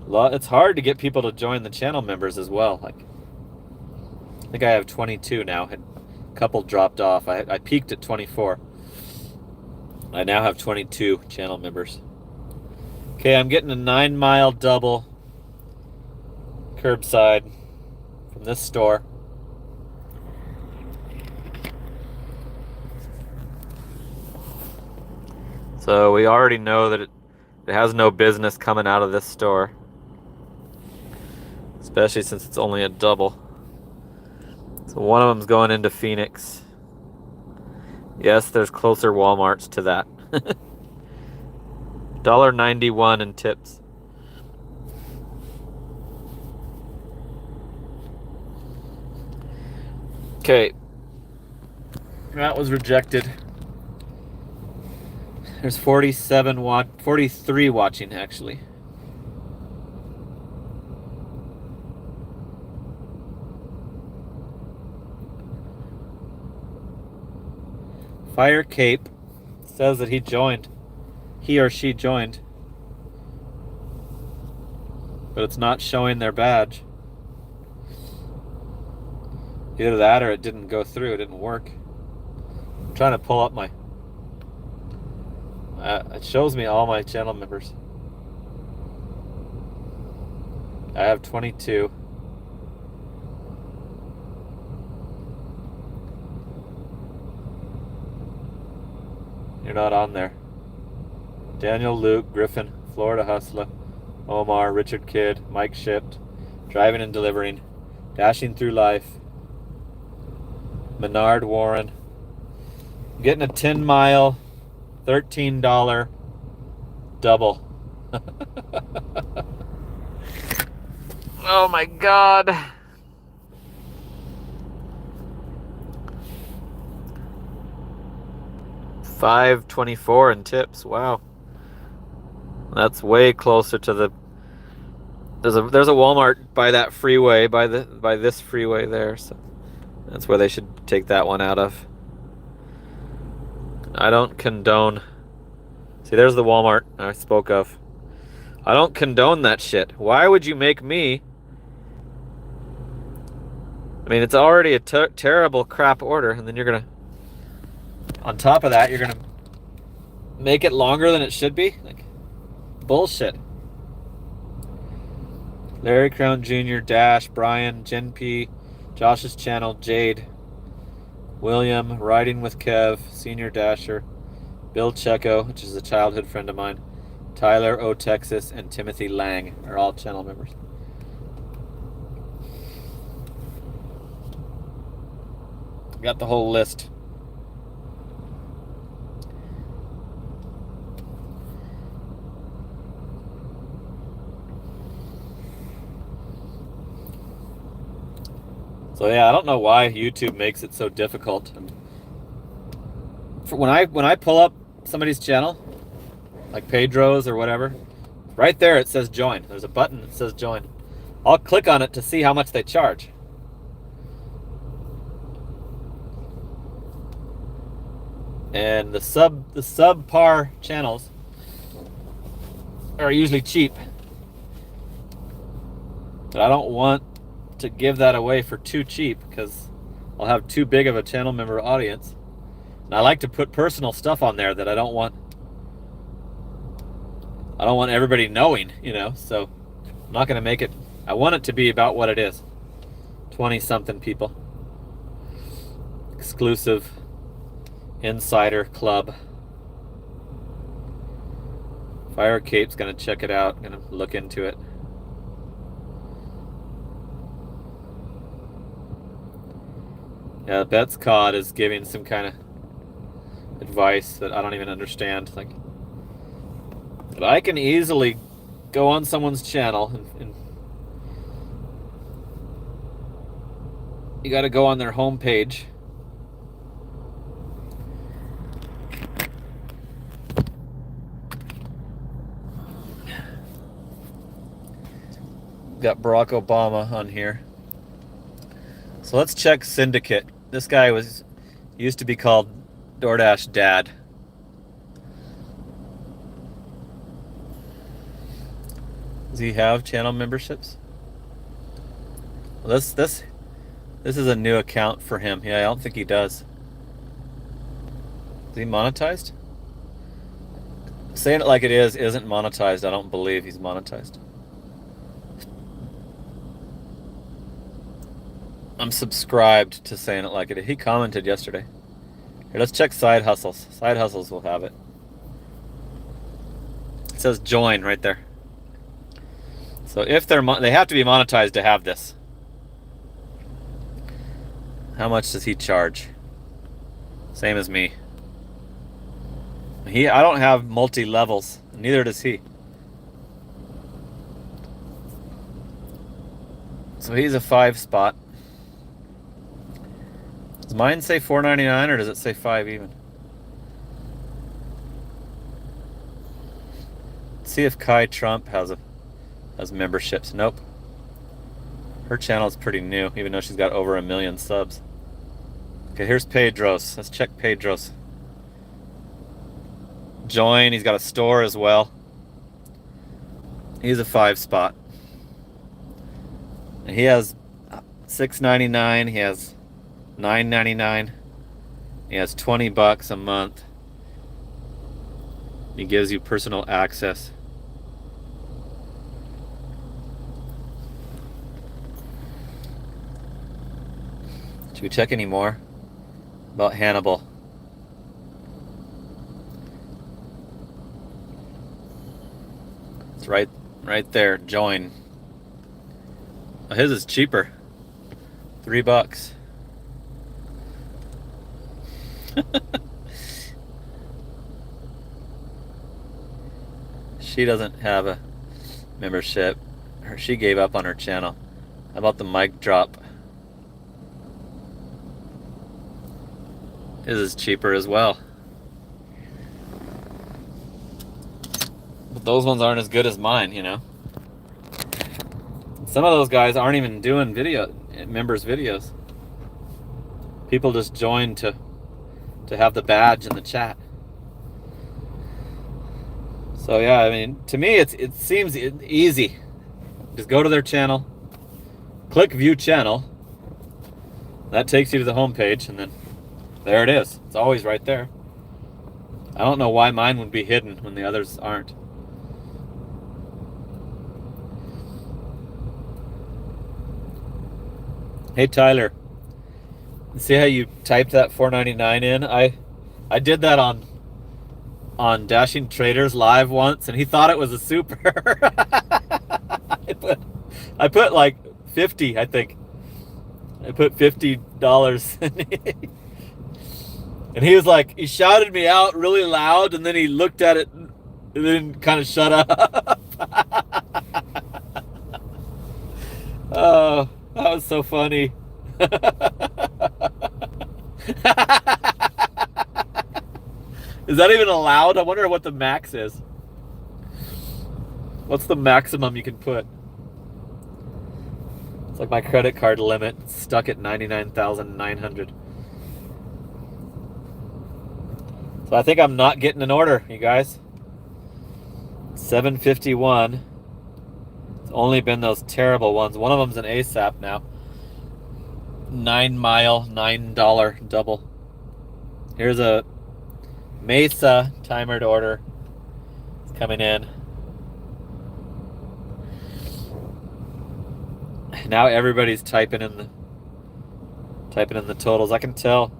It's hard to get people to join the channel members as well. Like, I think I have 22 now. A couple dropped off. I peaked at 24. I now have 22 channel members. Okay, I'm getting a 9-mile double curbside from this store. So we already know that it has no business coming out of this store, especially since it's only a double. So one of them's going into Phoenix. Yes, there's closer Walmarts to that. $1.91 in tips. Okay, that was rejected. There's 43 watching, actually. Fire Cape says that he or she joined, but it's not showing their badge. Either that or it didn't go through, it didn't work. I'm trying to pull up my it shows me all my channel members. I have 22. You're not on there. Daniel, Luke, Griffin, Florida Hustler, Omar, Richard Kidd, Mike Shipped, Driving and Delivering, Dashing Through Life, Menard Warren. I'm getting a 10-mile, $13 double. Oh my God. $5.24 in tips. Wow. That's way closer to the there's a Walmart by that freeway, by this freeway there, so that's where they should take that one out of. I don't condone. See, there's the Walmart I spoke of. I don't condone that shit. Why would you make me? I mean, it's already a terrible crap order, and then you're gonna, on top of that, you're gonna make it longer than it should be. Like, bullshit. Larry Crown Jr., Dash, Brian, Jen P, Josh's channel, Jade, William, Riding with Kev, Senior Dasher, Bill Checo, which is a childhood friend of mine, Tyler O. Texas, and Timothy Lang are all channel members. Got the whole list. So yeah, I don't know why YouTube makes it so difficult. When I pull up somebody's channel, like Pedro's or whatever, right there it says join. There's a button that says join. I'll click on it to see how much they charge. And the subpar channels are usually cheap. But I don't want to give that away for too cheap because I'll have too big of a channel member audience. And I like to put personal stuff on there that I don't want everybody knowing, you know, so I'm not going to make it. I want it to be about what it is. 20-something people. Exclusive insider club. Fire Cape's going to check it out. Going to look into it. Yeah, Bet's Cod is giving some kind of advice that I don't even understand. Like, but I can easily go on someone's channel and you got to go on their homepage. Got Barack Obama on here. So let's check Syndicate. This guy used to be called DoorDash Dad. Does he have channel memberships? Well, this is a new account for him. Yeah, I don't think he does. Is he monetized? Saying it like it isn't monetized. I don't believe he's monetized. I'm subscribed to Saying It Like It. He commented yesterday. Here, let's check Side Hustles. Side Hustles will have it. It says join right there. So if they have to be monetized to have this. How much does he charge? Same as me. I don't have multi-levels. Neither does he. So he's a 5 spot. Does mine say $4.99 or does it say 5 even? Let's see if Kai Trump has memberships. Nope. Her channel is pretty new, even though she's got over 1 million subs. Okay, here's Pedro's. Let's check Pedro's. Join. He's got a store as well. He's a 5 spot. And he has $6.99. He has $9.99. He has $20 a month. He gives you personal access. Should we check any more about Hannibal? It's right there. Join. Oh, his is cheaper. $3. She doesn't have a membership. She gave up on her channel. How about the mic drop? His is cheaper as well. But those ones aren't as good as mine, you know. Some of those guys aren't even doing members videos. People just join to have the badge in the chat. So yeah, I mean, to me it seems easy. Just go to their channel, click view channel. That takes you to the home page, and then there it is. It's always right there. I don't know why mine would be hidden when the others aren't. Hey Tyler, see how you typed that $4.99 in? I did that on Dashing Traders live once, and he thought it was a super. I put like 50, I think. I put $50 in. And he was like, he shouted me out really loud, and then he looked at it and then kind of shut up. Oh, that was so funny. Is that even allowed? I wonder what the max is. What's the maximum you can put? It's like my credit card limit, stuck at 99,900. So I think I'm not getting an order, you guys. 751. It's only been those terrible ones. One of them's an ASAP now. 9 mile, $9 double. Here's a Mesa timered order. It's coming in. Now everybody's typing in the totals. I can tell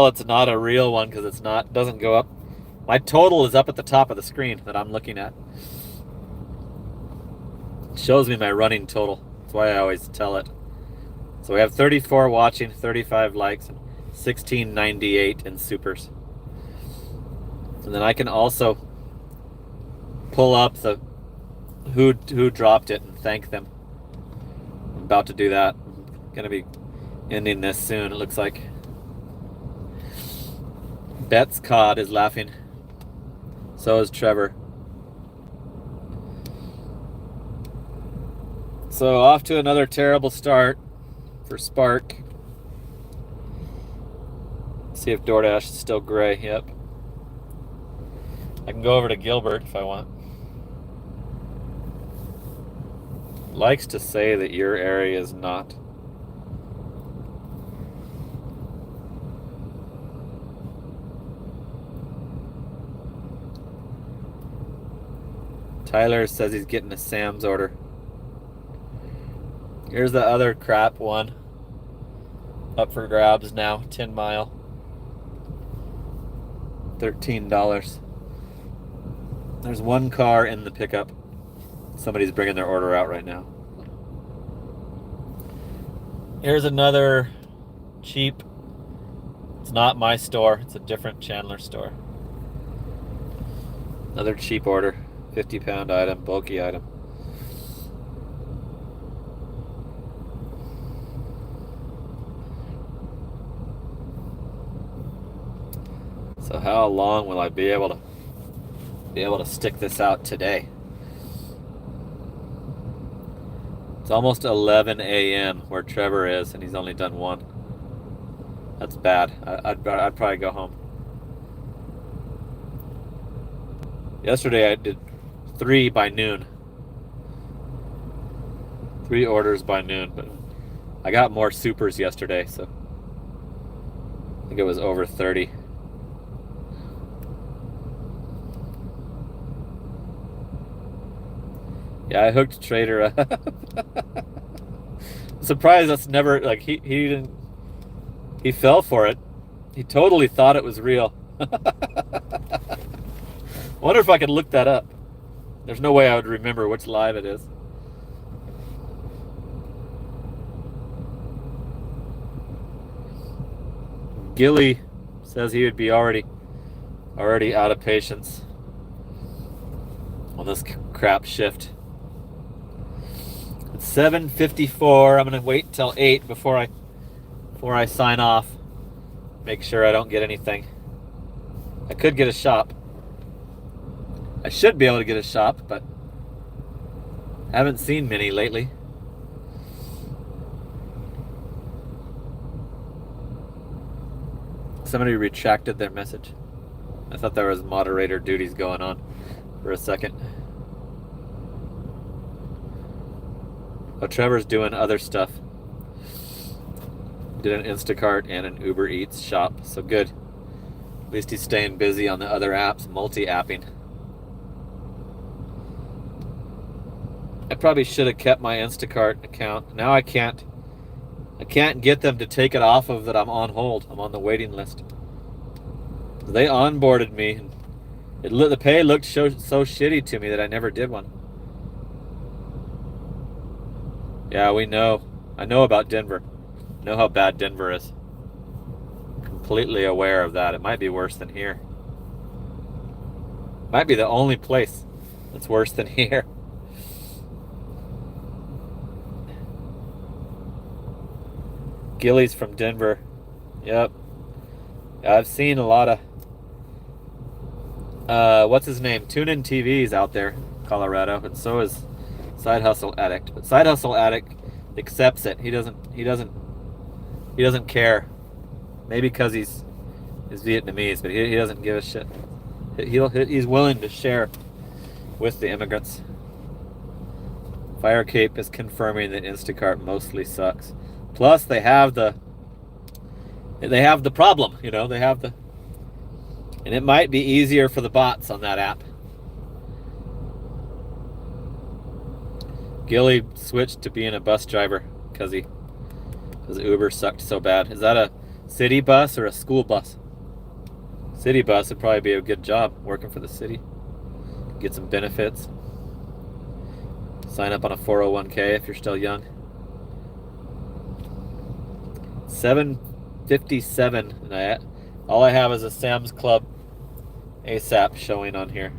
it's not a real one because it doesn't go up. My total is up at the top of the screen that I'm looking at. It shows me my running total. That's why I always tell it. So we have 34 watching, 35 likes, and 1698 in supers. And then I can also pull up the who dropped it and thank them. I'm about to do that. I'm gonna be ending this soon, it looks like. Bet's Cod is laughing. So is Trevor. So off to another terrible start for Spark. See if DoorDash is still gray. Yep. I can go over to Gilbert if I want. Likes to say that your area is not. Tyler says he's getting a Sam's order. Here's the other crap one. Up for grabs now. 10 mile. $13. There's one car in the pickup. Somebody's bringing their order out right now. Here's another cheap. It's not my store. It's a different Chandler store. Another cheap order. 50-pound item, bulky item. So how long will I be able to stick this out today? It's almost 11 a.m. where Trevor is, and he's only done one. That's bad. I'd probably go home. Yesterday I did 3 by noon. 3 orders by noon, but I got more supers yesterday, so I think it was over 30. Yeah, I hooked Trader up. I'm surprised that's never, like, he didn't, he fell for it. He totally thought it was real. I wonder if I could look that up. There's no way I would remember which live it is. Gilly says he would be already out of patience on this crap shift. It's 7:54. I'm gonna wait till 8 before I sign off. Make sure I don't get anything. I could get a shop. I should be able to get a shop, but haven't seen many lately. Somebody retracted their message. I thought there was moderator duties going on for a second. Oh, Trevor's doing other stuff. Did an Instacart and an Uber Eats shop, so good. At least he's staying busy on the other apps, multi-apping. I probably should have kept my Instacart account. Now I can't get them to take it off of that I'm on hold. I'm on the waiting list. They onboarded me. The pay looked so shitty to me that I never did one. Yeah, we know. I know about Denver. I know how bad Denver is. Completely aware of that. It might be worse than here. Might be the only place that's worse than here. Gilly's from Denver. Yep. I've seen a lot of what's his name? TuneIn TV's out there, Colorado, and so is Side Hustle Addict. But Side Hustle Addict accepts it. He doesn't care. Maybe because he's Vietnamese, but he doesn't give a shit. He's willing to share with the immigrants. Firecape is confirming that Instacart mostly sucks. Plus, they have the problem, you know. And it might be easier for the bots on that app. Gilly switched to being a bus driver because Uber sucked so bad. Is that a city bus or a school bus? City bus would probably be a good job, working for the city. Get some benefits. Sign up on a 401k if you're still young. 7:57, and all I have is a Sam's Club ASAP showing on here.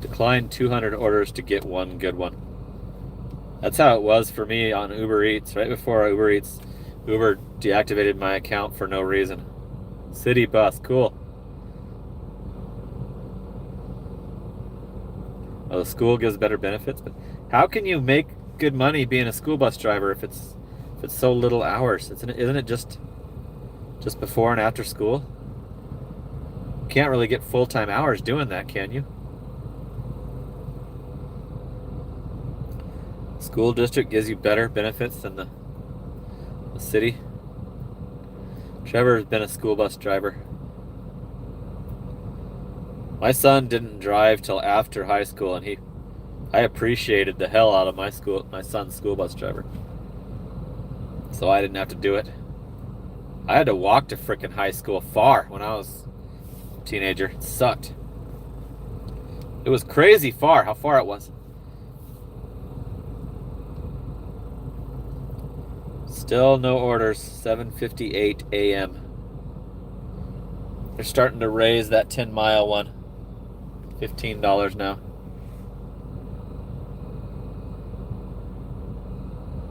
Declined 200 orders to get one good one. That's how it was for me on Uber Eats. Right before Uber Eats, Uber deactivated my account for no reason. City bus, cool. Oh, the school gives better benefits, but how can you make good money being a school bus driver if it's so little hours? Isn't it just before and after school? You can't really get full-time hours doing that, can you? School district gives you better benefits than the city. Trevor's been a school bus driver. My son didn't drive till after high school, and I appreciated the hell out of my son's school bus driver. So I didn't have to do it. I had to walk to frickin' high school far when I was a teenager. It sucked. It was crazy far, how far it was. Still no orders, 7:58 a.m. They're starting to raise that 10-mile one. $15 now.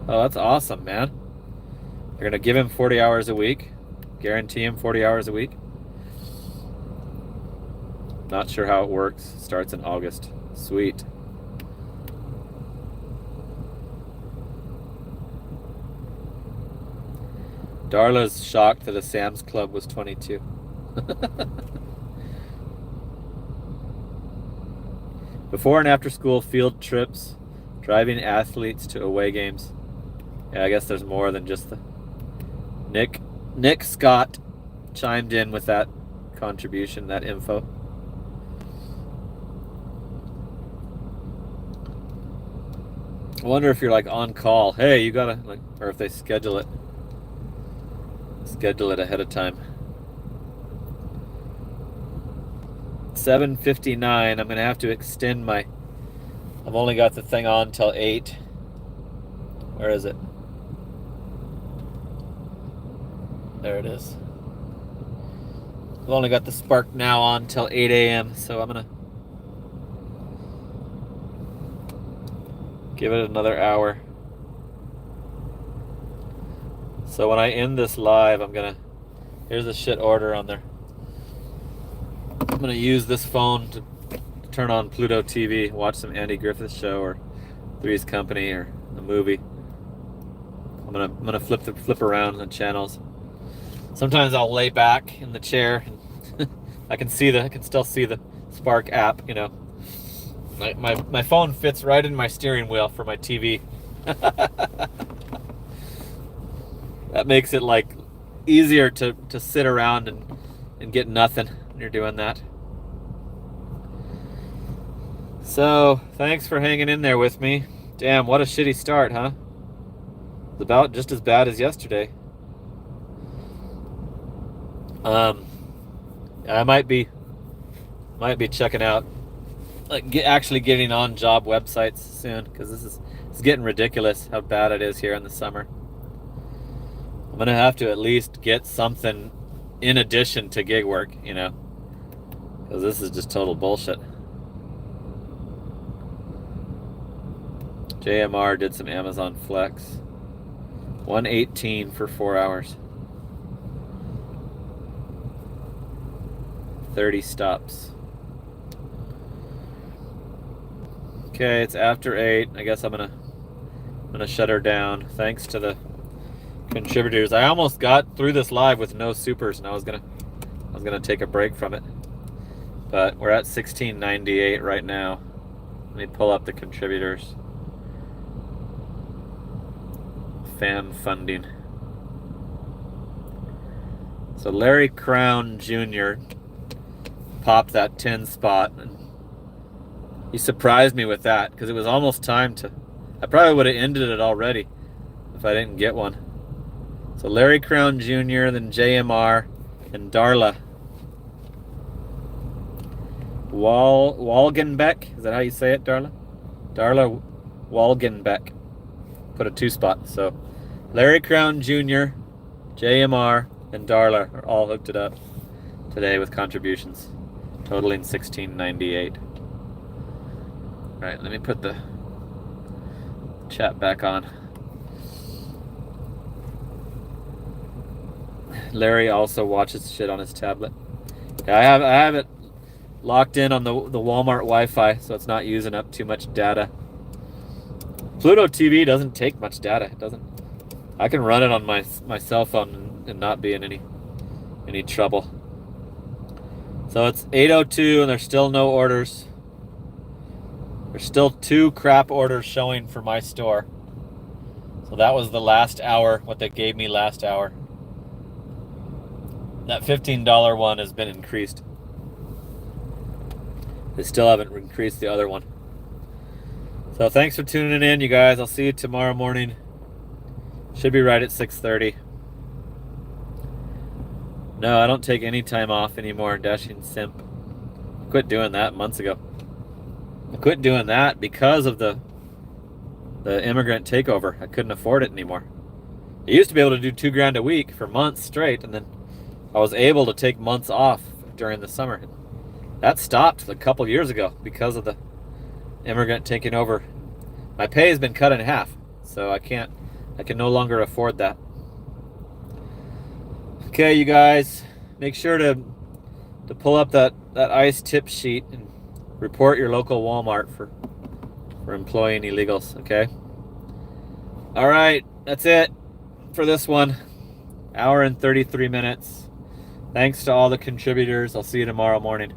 Oh, that's awesome, man. They're going to give him 40 hours a week. Guarantee him 40 hours a week. Not sure how it works. Starts in August. Sweet. Darla's shocked that a Sam's Club was 22. Before and after school field trips, driving athletes to away games. Yeah, I guess there's more than just the... Nick Scott chimed in with that contribution, that info. I wonder if you're like on call. Hey, you gotta, like, or if they schedule it ahead of time. 7:59. I'm gonna have to extend my... I've only got the thing on till 8. Where is it? There it is. I've only got the Spark Now on till 8 a.m. So I'm gonna give it another hour. So when I end this live, here's a shit order on there. I'm gonna use this phone to turn on Pluto TV, watch some Andy Griffith show or Three's Company or a movie. I'm gonna flip around the channels. Sometimes I'll lay back in the chair and I can still see the Spark app, you know. My phone fits right in my steering wheel for my TV. That makes it like easier to sit around and get nothing when you're doing that. So, thanks for hanging in there with me. Damn, what a shitty start, huh? It's about just as bad as yesterday. I might be checking out, like, actually getting on job websites soon, because it's getting ridiculous how bad it is here in the summer. I'm gonna have to at least get something in addition to gig work, you know, because this is just total bullshit. JMR did some Amazon Flex. 118 for 4 hours. 30 stops. Okay, it's after 8. I guess I'm gonna shut her down. Thanks to the contributors. I almost got through this live with no supers, and I was gonna take a break from it. But we're at 1698 right now. Let me pull up the contributors. Fan funding. So Larry Crown Jr. popped that 10 spot, and he surprised me with that because it was almost time to. I probably would have ended it already if I didn't get one. So Larry Crown Jr., then JMR, and Darla Walgenbeck. Is that how you say it, Darla? Darla Walgenbeck put a 2 spot. So Larry Crown Jr., JMR, and Darla are all hooked it up today with contributions, totaling 1698. All right, let me put the chat back on. Larry also watches shit on his tablet. Yeah, I have it locked in on the Walmart Wi-Fi, so it's not using up too much data. Pluto TV doesn't take much data. It doesn't. I can run it on my cell phone and not be in any trouble. So it's 8:02 and there's still no orders. There's still 2 crap orders showing for my store. So that was the last hour, what they gave me last hour. That $15 one has been increased. They still haven't increased the other one. So thanks for tuning in, you guys. I'll see you tomorrow morning. Should be right at 6:30. No, I don't take any time off anymore, Dashing Simp. I quit doing that months ago. I quit doing that because of the immigrant takeover. I couldn't afford it anymore. I used to be able to do $2,000 a week for months straight, and then I was able to take months off during the summer. That stopped a couple years ago because of the immigrant taking over. My pay has been cut in half, so I can no longer afford that. Okay, you guys, make sure to pull up that ICE tip sheet and report your local Walmart for employing illegals, okay? All right, that's it for this one. Hour and 33 minutes. Thanks to all the contributors. I'll see you tomorrow morning.